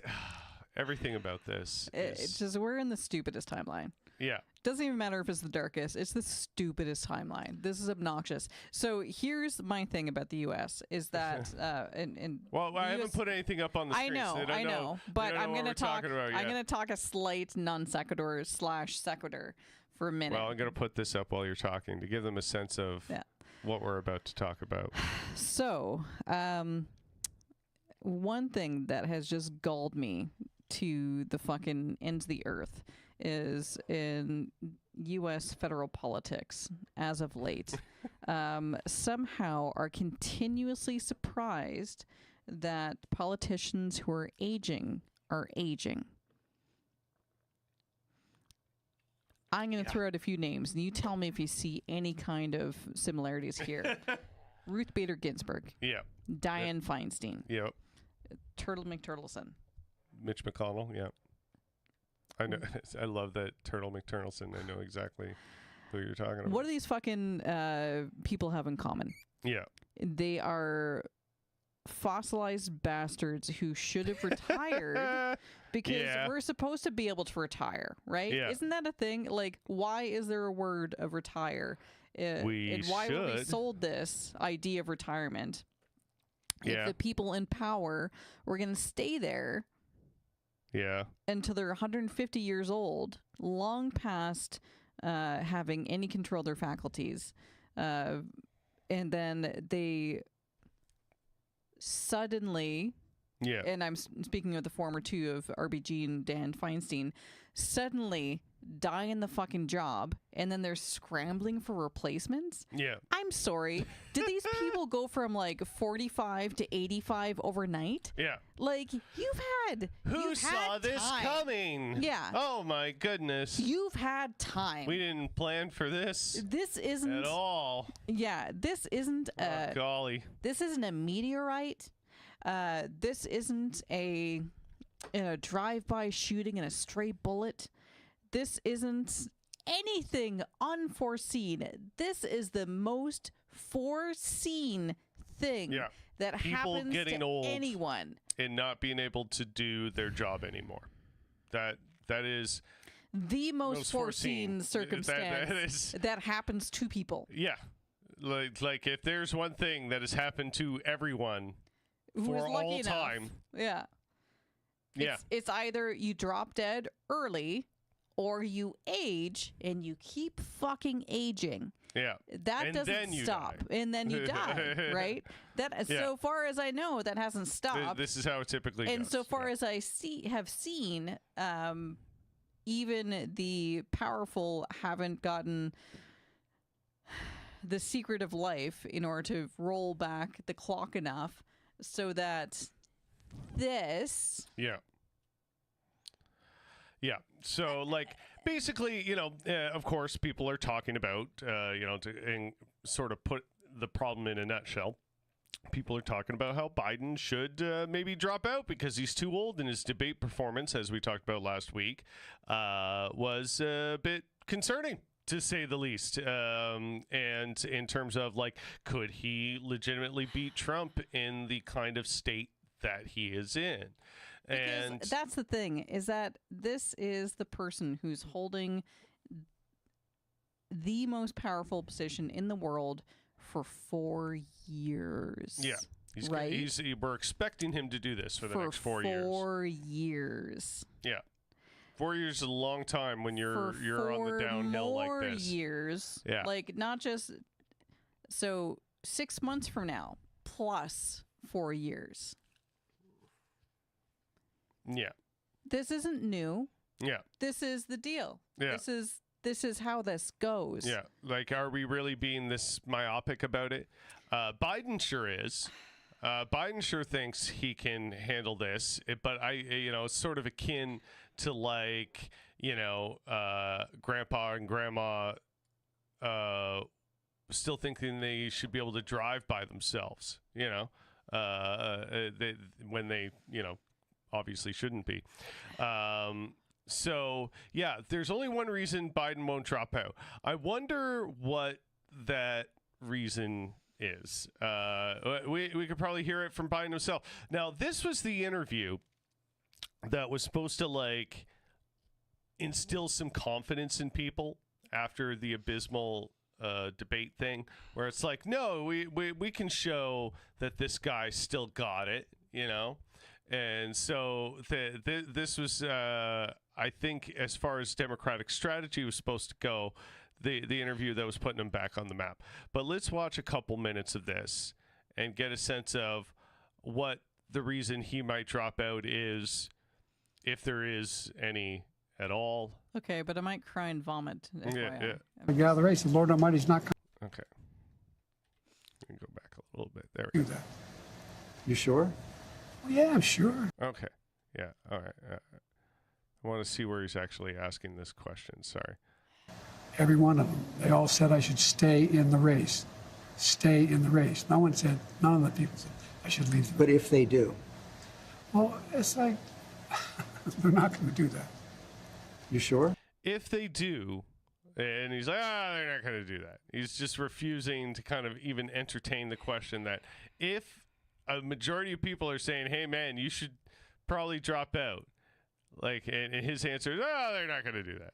Everything about this. It's just we're in the stupidest timeline. Yeah. Doesn't even matter if it's the darkest. It's the stupidest timeline. This is obnoxious. So here's my thing about the U.S. is that, well, I haven't put anything up on the screen. I know, but I'm going to talk. I'm going to talk a slight non sequitur / sequitur for a minute. Well, I'm going to put this up while you're talking to give them a sense of what we're about to talk about. So, one thing that has just galled me to the fucking ends of the earth is in U.S. federal politics as of late, somehow are continuously surprised that politicians who are aging are aging. I'm going to throw out a few names, and you tell me if you see any kind of similarities here. Ruth Bader Ginsburg. Yeah. Dianne Feinstein. Yep. Turtle McTurtleson. Mitch McConnell. Yeah. I know. I love that Turtle McTurtleson. I know exactly who you're talking about. What do these fucking people have in common? Yeah. They are fossilized bastards who should have retired because we're supposed to be able to retire, right? Yeah. Isn't that a thing? Like, why is there a word of retire? And why were we sold this idea of retirement? If the people in power were going to stay there until they're 150 years old, long past having any control of their faculties. And then they suddenly, and I'm speaking of the former two of RBG and Dan Feinstein, suddenly die in the fucking job, and then they're scrambling for replacements. Yeah. I'm sorry. Did these people go from like 45 to 85 overnight? Yeah. Like, Who saw this coming? Yeah. Oh my goodness. You've had time. We didn't plan for this. This isn't at all. Yeah. This isn't golly. This isn't a meteorite. This isn't a drive-by shooting and a stray bullet. This isn't anything unforeseen. This is the most foreseen thing that people happens getting to old anyone. And not being able to do their job anymore. That is the most foreseen circumstance that happens to people. Yeah. Like if there's one thing that has happened to everyone for all time. Yeah. It's either you drop dead early or you age and you keep fucking aging. Yeah. That doesn't stop. And then you die, right? So far as I know, that hasn't stopped. This is how it typically goes. And so far as I have seen, even the powerful haven't gotten the secret of life in order to roll back the clock enough so that this... Yeah. So, like, basically, of course, people are talking about, and sort of put the problem in a nutshell. People are talking about how Biden should maybe drop out because he's too old, and his debate performance, as we talked about last week, was a bit concerning, to say the least. And in terms of, like, could he legitimately beat Trump in the kind of state that he is in? And that's the thing, is that this is the person who's holding the most powerful position in the world for 4 years. Yeah. We're expecting him to do this for the next 4 years. 4 years. Yeah. 4 years is a long time when you're on the downhill like this. 4 years. Yeah. Like, not just... So, 6 months from now, plus 4 years. Yeah. This isn't new. Yeah. This is the deal. Yeah. This is how this goes. Yeah. Like, are we really being this myopic about it? Biden sure is. Biden sure thinks he can handle this, but it's sort of akin to, like, grandpa and grandma still thinking they should be able to drive by themselves, when they, obviously shouldn't be. So, yeah, there's only one reason Biden won't drop out. I wonder what that reason is. We could probably hear it from Biden himself. Now, this was the interview that was supposed to like instill some confidence in people after the abysmal debate thing, where it's like, no, we can show that this guy still got it, you know. And so this was, I think, as far as Democratic strategy was supposed to go, the interview that was putting him back on the map. But let's watch a couple minutes of this and get a sense of what the reason he might drop out is, if there is any at all. Okay, but I might cry and vomit. Yeah. Get out of the race. The Lord Almighty's not coming. Okay. We can go back a little bit. There we go. You sure? Well, yeah, I'm sure. Okay. Yeah. All right. I want to see where he's actually asking this question. Sorry. Every one of them. They all said I should stay in the race. Stay in the race. None of the people said I should leave. But if they do? Well, it's like, they're not going to do that. You sure? If they do, and he's like, they're not going to do that. He's just refusing to kind of even entertain the question that if a majority of people are saying, hey, man, you should probably drop out. Like, and his answer is, they're not going to do that.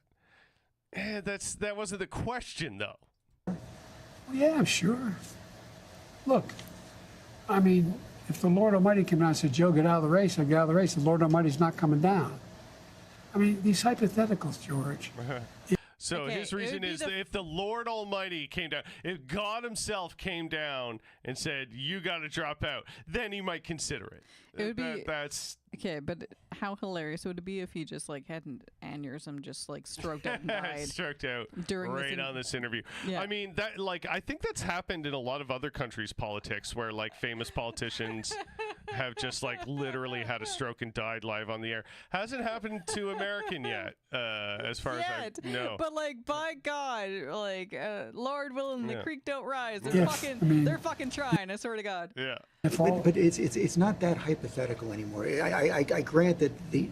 That wasn't the question, though. Well, yeah, I'm sure. Look, I mean, if the Lord Almighty came down and said, Joe, get out of the race, I'll get out of the race. The Lord Almighty's not coming down. I mean, these hypotheticals, George. So Okay, his reason is that if the Lord Almighty came down, if God himself came down and said, you got to drop out, then he might consider it. It would be that's okay, but how hilarious would it be if he just like had an aneurysm, just like stroked out and died stroked out during right on this interview. Yeah. I mean, that like I think that's happened in a lot of other countries' politics, where like famous politicians have just like literally had a stroke and died live on the air. Hasn't happened to American yet, as far as I know. But like, by God, like Lord willing, the creek don't rise. They're Yeah, they're fucking trying. I swear to God. Yeah. But it's not that hypothetical anymore. I grant that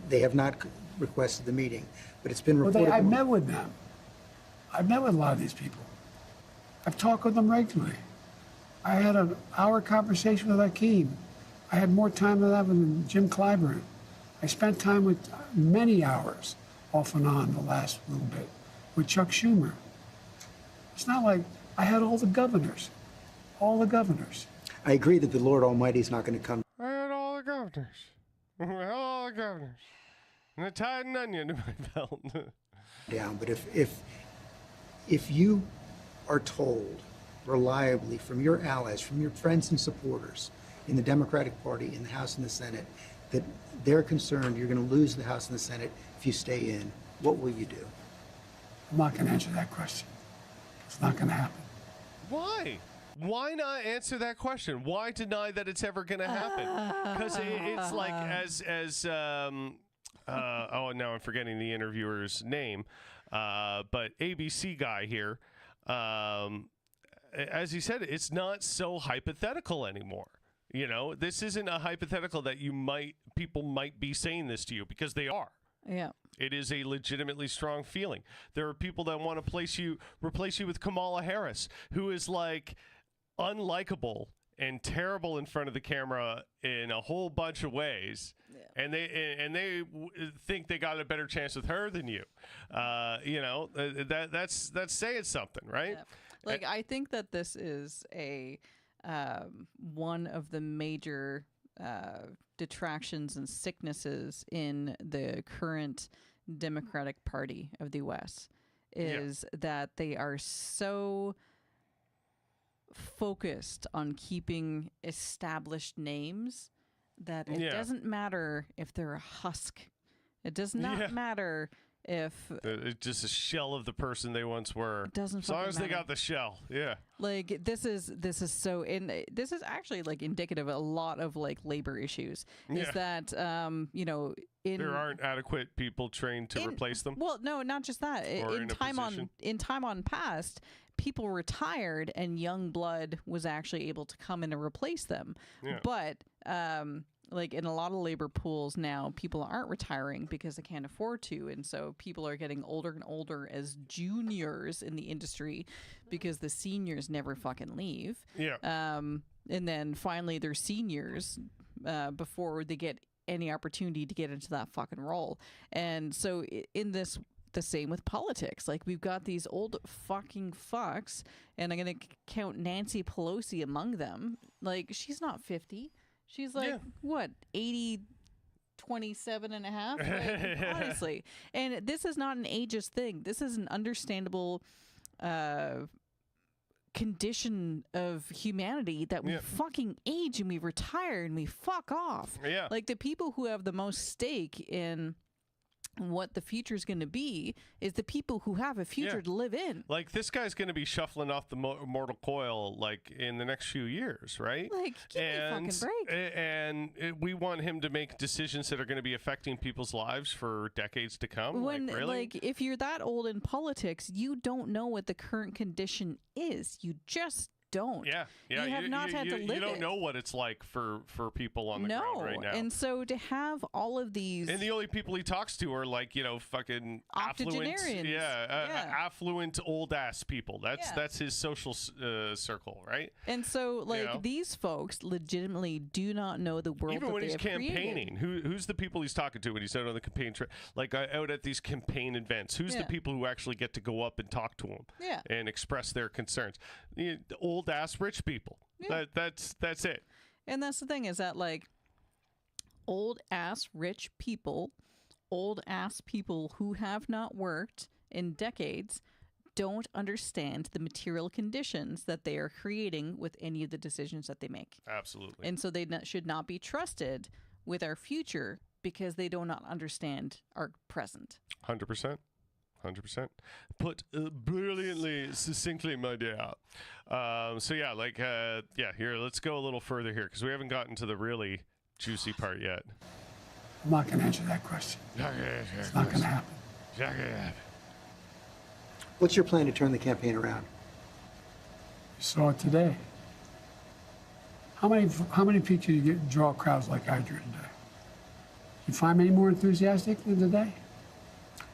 they have not requested the meeting, but it's been reported. I've met with them. I've met with a lot of these people. I've talked with them regularly. I had an hour conversation with Akeem. I had more time than that with Jim Clyburn. I spent time with many hours off and on the last little bit with Chuck Schumer. It's not like I had all the governors. All the governors. I agree that the Lord Almighty is not going to come I had all the governors. I had all the governors. And I tied an onion to my belt. down. But if you are told reliably from your allies, from your friends and supporters in the Democratic Party, in the House and the Senate, that they're concerned you're going to lose the House and the Senate if you stay in, what will you do? I'm not going to answer that question. It's not going to happen. Why? Why not answer that question? Why deny that it's ever going to happen? Because it's like now I'm forgetting the interviewer's name, but ABC guy here, as he said, it's not so hypothetical anymore. You know, this isn't a hypothetical that people might be saying this to you, because they are. Yeah. It is a legitimately strong feeling. There are people that want to replace you with Kamala Harris, who is like unlikable and terrible in front of the camera in a whole bunch of ways. Yeah. And they think they got a better chance with her than you. You know, that's saying something, right? Yeah. Like, I think that this is one of the major detractions and sicknesses in the current Democratic Party of the U.S. is that they are so focused on keeping established names that it doesn't matter if they're a husk. It does not matter if it's just a shell of the person they once were. It doesn't as long as matter. they got the shell. Yeah. Like, this is so this is actually like indicative of a lot of like labor issues. Is that you know, there aren't adequate people trained to replace them? Well, no, not just that. In time on past, people retired and young blood was actually able to come in and replace them. Yeah. But like in a lot of labor pools now, people aren't retiring because they can't afford to, and so people are getting older and older as juniors in the industry because the seniors never fucking leave. Yeah. And then finally they're seniors before they get any opportunity to get into that fucking role. And so in this, the same with politics. Like, we've got these old fucking fucks, and I'm going to count Nancy Pelosi among them. Like, she's not 50. She's like, what, 80, 27 and a half? Like, honestly. And this is not an ageist thing. This is an understandable condition of humanity, that we fucking age and we retire and we fuck off. Yeah. Like, the people who have the most stake in what the future is going to be is the people who have a future to live in. Like, this guy's going to be shuffling off the mortal coil, like, in the next few years, right? Like, give me a fucking break. And we want him to make decisions that are going to be affecting people's lives for decades to come. When, like, really? like, if you're that old in politics, you don't know what the current condition is. You just don't. Yeah. You have not had to live it. You don't know what it's like for people on the ground right now. And so to have all of these... And the only people he talks to are, like, you know, fucking affluent, affluent old ass people. That's his social circle, right? And so, like, these folks legitimately do not know the world. Even that when they he's have campaigning, created. who's the people he's talking to when he's out on the campaign like out at these campaign events? Who's the people who actually get to go up and talk to him and express their concerns? The old ass rich people. That's it. And that's the thing, is that, like, old ass rich people, old ass people who have not worked in decades, don't understand the material conditions that they are creating with any of the decisions that they make. Absolutely. And so they should not be trusted with our future, because they do not understand our present. 100%. 100%. Put brilliantly, succinctly, my dear. So yeah, like, here, let's go a little further here, because we haven't gotten to the really juicy part yet. I'm not going to answer that question. It's not going to happen. What's your plan to turn the campaign around? You saw it today. How many people do you draw crowds like I drew today? You find me any more enthusiastic than today?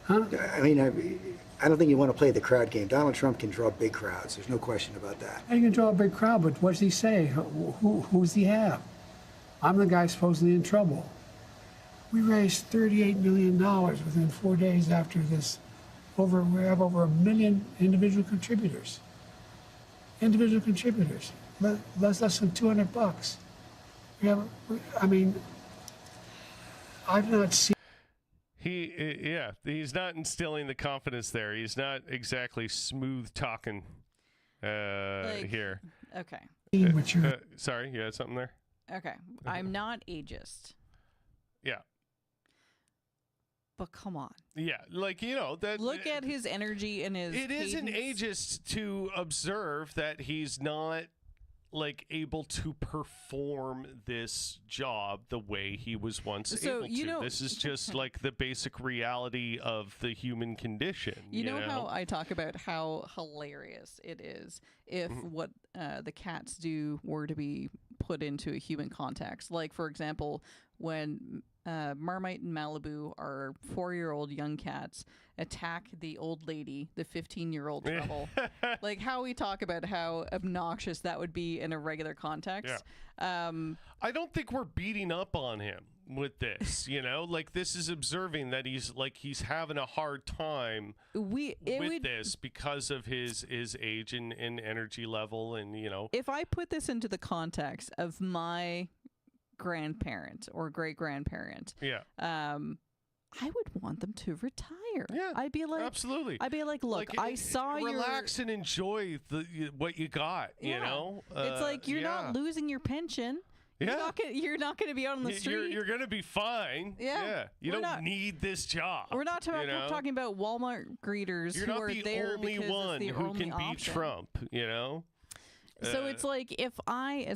Huh? I mean, I don't think you want to play the crowd game. Donald Trump can draw big crowds. There's no question about that. You can draw a big crowd, but what does he say? Who's he have? I'm the guy supposedly in trouble. We raised $38 million within 4 days after this. We have over 1 million individual contributors. Less than $200. I've not seen. He's not instilling the confidence there. He's not exactly smooth talking here. Okay. Sorry, you had something there? Okay. I'm not ageist. Yeah. But come on. Yeah, like, you know, that. Look at his energy and his. It cadence. isn't ageist to observe that he's not, like, able to perform this job the way he was once able to. This is just like the basic reality of the human condition. You know how I talk about how hilarious it is if what the cats do were to be put into a human context. Like, for example, when Marmite and Malibu, our 4-year-old young cats, attack the old lady, the 15-year-old trouble. Like, how we talk about how obnoxious that would be in a regular context. Yeah. I don't think we're beating up on him with this, you know? Like, this is observing that he's having a hard time with this because of his age and energy level, and, you know. If I put this into the context of my grandparent or great-grandparent, I would want them to retire. Yeah, I'd be like, absolutely. I'd be like, look, I saw you relax and enjoy what you got. You know, it's like you're not losing your pension. Yeah, you're not going to be out on the street. You're going to be fine. Yeah, you don't need this job. We're not talking about Walmart greeters who are there because it's the only who can beat option. Trump. You know. So it's like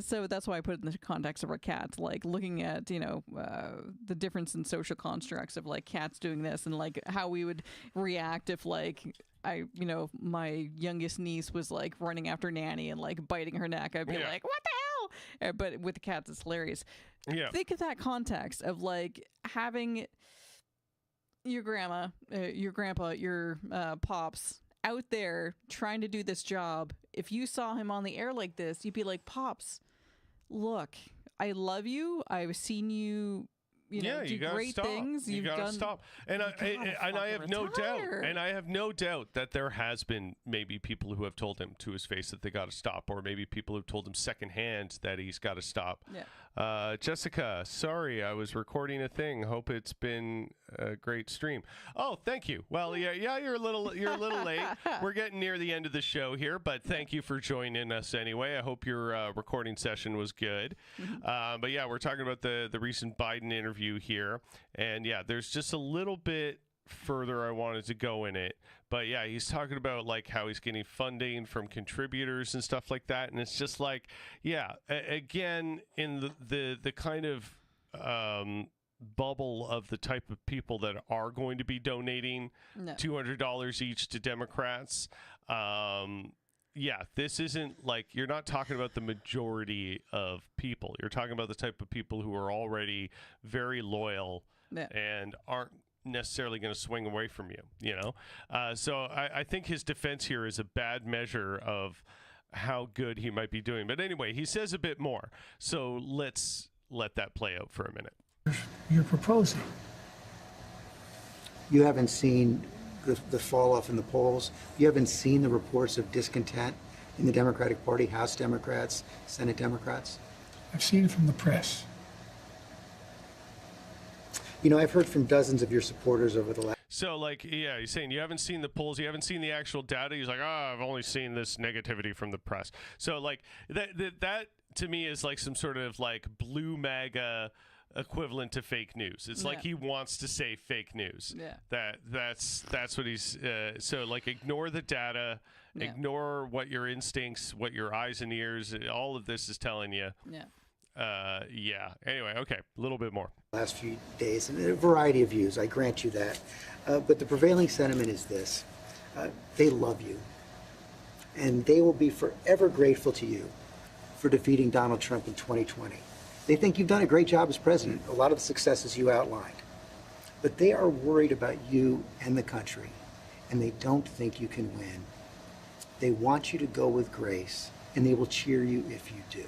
so that's why I put it in the context of our cats, like looking at, you know, the difference in social constructs of like cats doing this and like how we would react if like my youngest niece was like running after Nanny and like biting her neck. I'd be like, what the hell? But with the cats, it's hilarious. Yeah. Think of that context of like having your grandma, your grandpa, your pops out there trying to do this job. If you saw him on the air like this, you'd be like, Pops, look, I love you. I've seen you do gotta great stop. things. You You've gotta done. stop. And I fucking have no doubt. retire. And I have no doubt that there has been maybe people who have told him to his face that they got to stop, or maybe people who've told him secondhand that he's got to stop. Yeah. Jessica, sorry, I was recording a thing. Hope it's been a great stream. Oh, thank you. Well, yeah, you're a little late. We're getting near the end of the show here, but thank you for joining us anyway. I hope your recording session was good. But yeah, we're talking about the recent Biden interview here, and yeah, there's just a little bit further I wanted to go in it, but yeah, he's talking about like how he's getting funding from contributors and stuff like that, and it's just like, yeah, again, in the kind of bubble of the type of people that are going to be donating $200 each to Democrats. Yeah, this isn't like, you're not talking about the majority of people. You're talking about the type of people who are already very loyal and aren't necessarily going to swing away from you, So I think his defense here is a bad measure of how good he might be doing. But anyway, he says a bit more. So let's let that play out for a minute. You're proposing. You haven't seen the fall off in the polls. You haven't seen the reports of discontent in the Democratic Party, House Democrats, Senate Democrats. I've seen it from the press. I've heard from dozens of your supporters over the last. So, like, yeah, he's saying you haven't seen the polls, you haven't seen the actual data. He's like, I've only seen this negativity from the press. So, like, that to me is like some sort of like blue MAGA equivalent to fake news. It's like he wants to say fake news. Yeah. That's what he's. So, like, ignore the data, ignore what your instincts, what your eyes and ears, all of this is telling you. Yeah. Anyway, okay, a little bit more. Last few days, and a variety of views, I grant you that. But the prevailing sentiment is this. They love you. And they will be forever grateful to you for defeating Donald Trump in 2020. They think you've done a great job as president, a lot of the successes you outlined. But they are worried about you and the country, and they don't think you can win. They want you to go with grace, and they will cheer you if you do.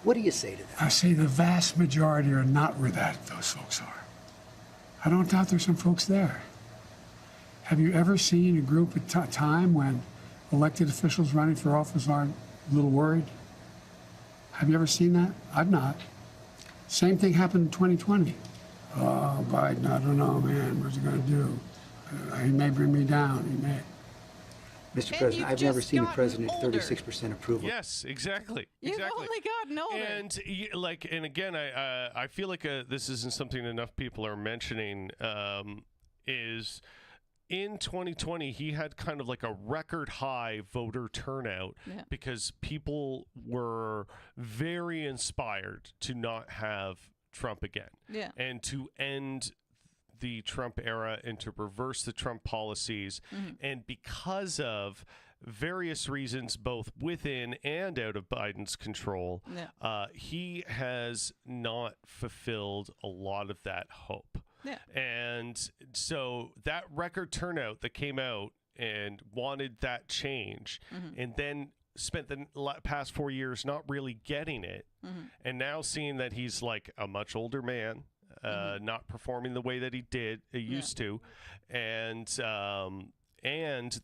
What do you say to them? I say the vast majority are not where those folks are. I don't doubt there's some folks there. Have you ever seen a group at time when elected officials running for office aren't a little worried? Have you ever seen that? I've not. Same thing happened in 2020. Oh, Biden, I don't know, man. What's he going to do? He may bring me down. He may. Mr. President, I've never seen a president at 36% approval. Yes, exactly. You've only gotten older. And again, I feel like this isn't something enough people are mentioning. Is in 2020 he had kind of like a record high voter turnout because people were very inspired to not have Trump again. Yeah. And to end the Trump era and to reverse the Trump policies. And because of various reasons, both within and out of Biden's control, he has not fulfilled a lot of that hope. Yeah. And so that record turnout that came out and wanted that change and then spent the past 4 years not really getting it, and now seeing that he's like a much older man, not performing the way that he used to, and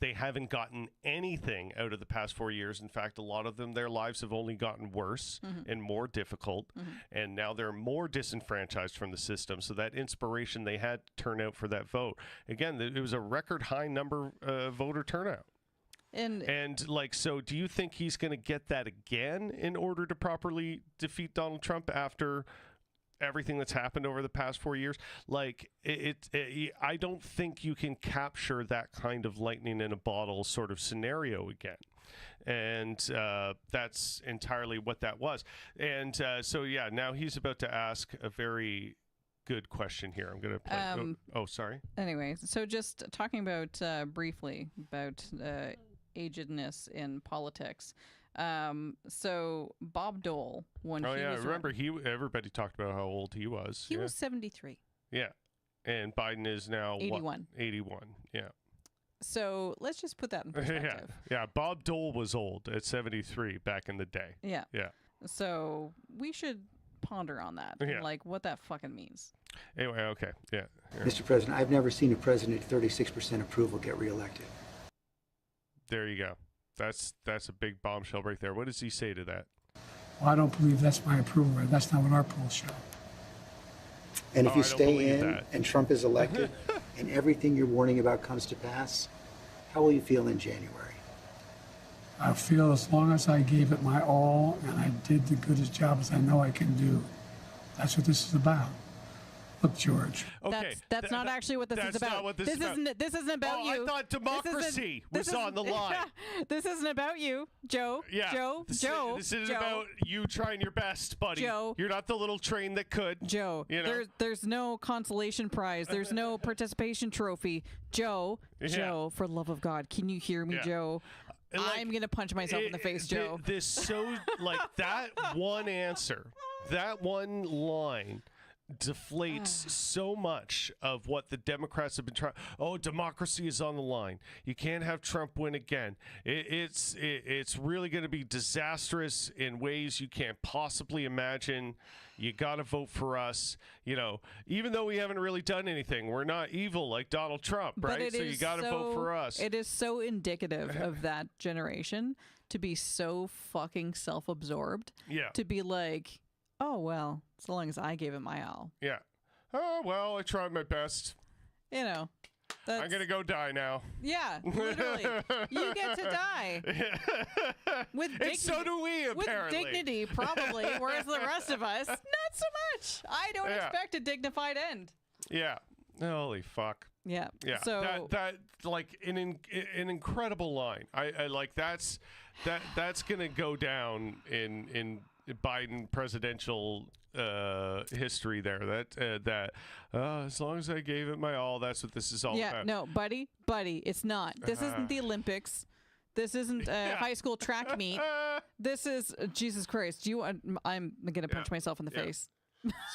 they haven't gotten anything out of the past 4 years. In fact, a lot of them, their lives have only gotten worse and more difficult, and now they're more disenfranchised from the system. So that inspiration they had to turn out for that vote, again, it was a record high number voter turnout. And like, so do you think he's going to get that again in order to properly defeat Donald Trump after everything that's happened over the past 4 years? Like, I don't think you can capture that kind of lightning in a bottle sort of scenario again. And that's entirely what that was. And so, yeah, now he's about to ask a very good question here. I'm going to play. Sorry. Anyway, so just talking about briefly about agedness in politics. So Bob Dole, when remember everybody talked about how old he was. He was 73. Yeah. And Biden is now 81. 81. Yeah. So let's just put that in perspective. Yeah. Bob Dole was old at 73 back in the day. Yeah. Yeah. So we should ponder on that. Yeah. And like what that fucking means. Anyway, okay. Yeah. Mr. President, I've never seen a president at 36% approval get reelected. There you go. That's a big bombshell right there. What does he say to that? Well, I don't believe that's my approval rate. That's not what our polls show. And if Oh, you I don't stay believe in that. and Trump is elected and everything you're warning about comes to pass, how will you feel in January? I feel as long as I gave it my all and I did the good job as I know I can do. That's what this is about. Look, George. Okay. That's not actually what this is that's about. not what this is about. This isn't about Oh, you. I thought democracy This was on the line. This isn't about you, Joe. Yeah. Joe. This isn't Joe. about you trying your best, buddy. Joe. You're not the little train that could. Joe, You know? there's no consolation prize. There's no participation trophy. Joe, Yeah. Joe, for the love of God, can you hear me, Yeah. Joe? Like, I'm gonna punch myself in the face, Joe. This so like that one answer, that one line deflates so much of what the Democrats have been trying. Oh, democracy is on the line. You can't have Trump win again. It's really going to be disastrous in ways you can't possibly imagine. You got to vote for us. You know, even though we haven't really done anything, we're not evil like Donald Trump, But right? it So you is got to vote for us. It is so indicative of that generation to be so fucking self-absorbed. Yeah. To be like, oh well, so long as I gave it my all, Yeah. Oh, well, I tried my best. you know. I'm going to go die now. Yeah, literally. You get to die. With And so do we, apparently. With dignity, probably, whereas the rest of us, not so much. I don't Yeah. expect a dignified end. Yeah. Holy fuck. Yeah. Yeah. So that like an incredible line. I like that's going to go down in Biden presidential history there. That as long as I gave it my all, that's what this is all yeah, about. no, buddy, it's not. This isn't the Olympics. This isn't a high school track meet. This is Jesus Christ. Do you want? I'm gonna punch myself in the face.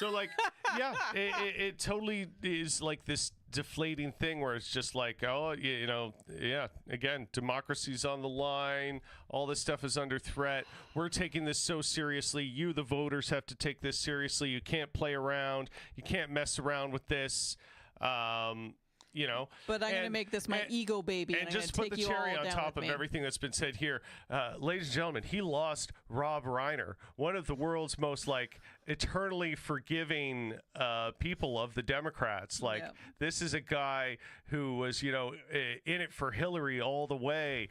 So like, yeah, it totally is like this deflating thing where it's just like, oh, you know, yeah, again, democracy's on the line. All this stuff is under threat. We're taking this so seriously. You, the voters, have to take this seriously. You can't play around. You can't mess around with this. You know, But I'm going to make this my ego baby. And I'm just gonna put the take you cherry all on down top with of me. everything that's been said here. Ladies and gentlemen, he lost Rob Reiner, one of the world's most like eternally forgiving people of the Democrats. Like this is a guy who was, you know, in it for Hillary all the way.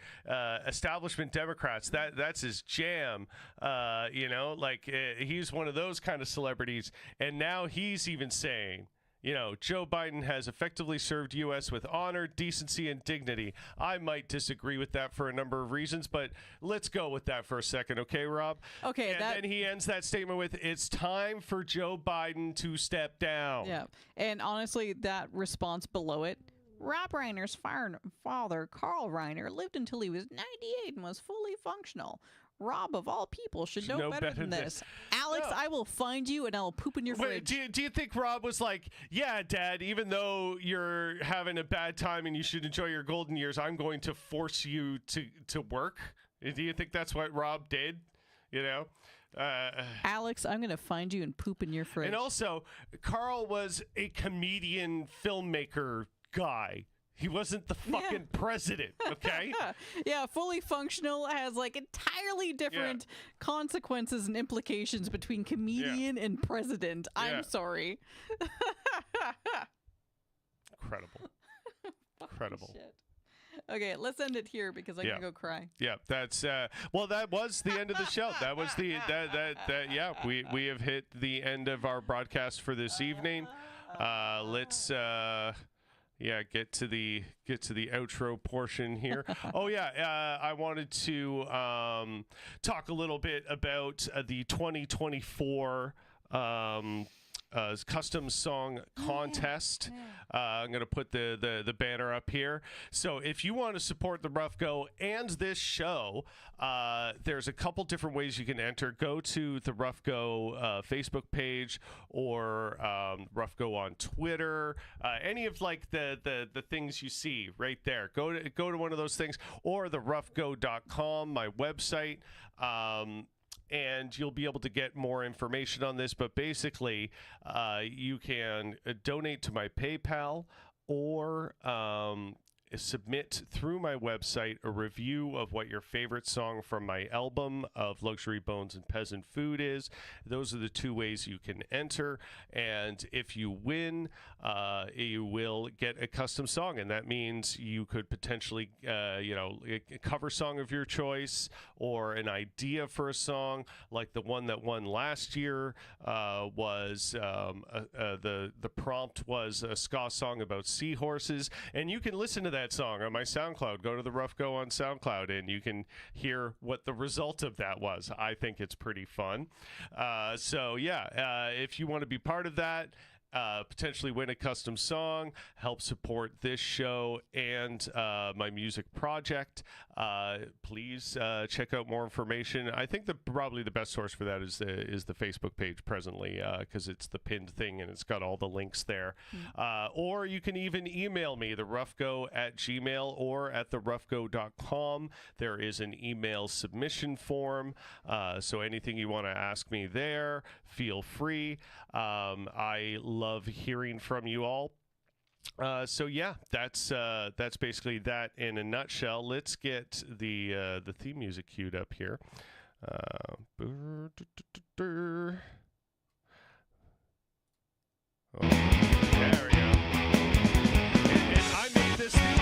Establishment Democrats, that's his jam. You know, like he's one of those kind of celebrities. And now he's even saying, you know, Joe Biden has effectively served U.S. with honor, decency, and dignity. I might disagree with that for a number of reasons, but let's go with that for a second, okay, Rob? Okay. And then he ends that statement with, it's time for Joe Biden to step down. Yeah. And honestly, that response below it, Rob Reiner's father, Carl Reiner, lived until he was 98 and was fully functional. Rob, of all people, should know better than this. Alex, No. I will find you and I will poop in your fridge. Wait, do you think Rob was like, yeah, Dad, even though you're having a bad time and you should enjoy your golden years, I'm going to force you to work? Do you think that's what Rob did? You know? Alex, I'm going to find you and poop in your fridge. And also, Carl was a comedian, filmmaker guy. He wasn't the fucking president, okay? Yeah, fully functional has like entirely different consequences and implications between comedian and president. I'm sorry. Incredible. Shit. Okay, let's end it here because I'm gonna go cry. Yeah, that's well, that was the end of the show. That was the yeah, we have hit the end of our broadcast for this evening. Let's get to the outro portion here. Oh yeah, I wanted to talk a little bit about the 2024 custom song contest. I'm going to put the banner up here. So if you want to support the Rough Go and this show, there's a couple different ways you can enter. Go to the Rough Go Facebook page or Rough Go on Twitter. Any of like the things you see right there. Go to one of those things or the roughgo.com, my website. and you'll be able to get more information on this. But basically, you can donate to my PayPal or submit through my website a review of what your favorite song from my album of Luxury Bones and Peasant Food is. Those are the two ways you can enter. And if you win, you will get a custom song. And that means you could potentially, a cover song of your choice or an idea for a song, like the one that won last year was the prompt was a ska song about seahorses. And you can listen to that song on my SoundCloud. Go to the Rough Go on SoundCloud and you can hear what the result of that was. I think it's pretty fun. If you want to be part of that, potentially win a custom song, help support this show and my music project, please check out more information. I think probably the best source for that is the Facebook page presently, because it's the pinned thing and it's got all the links there. Or you can even email me, theroughgo@gmail or at theroughgo.com. There is an email submission form, so anything you want to ask me there, feel free. I love hearing from you all. That's basically that in a nutshell. Let's get the theme music queued up here. Oh, there we go. And I made this theme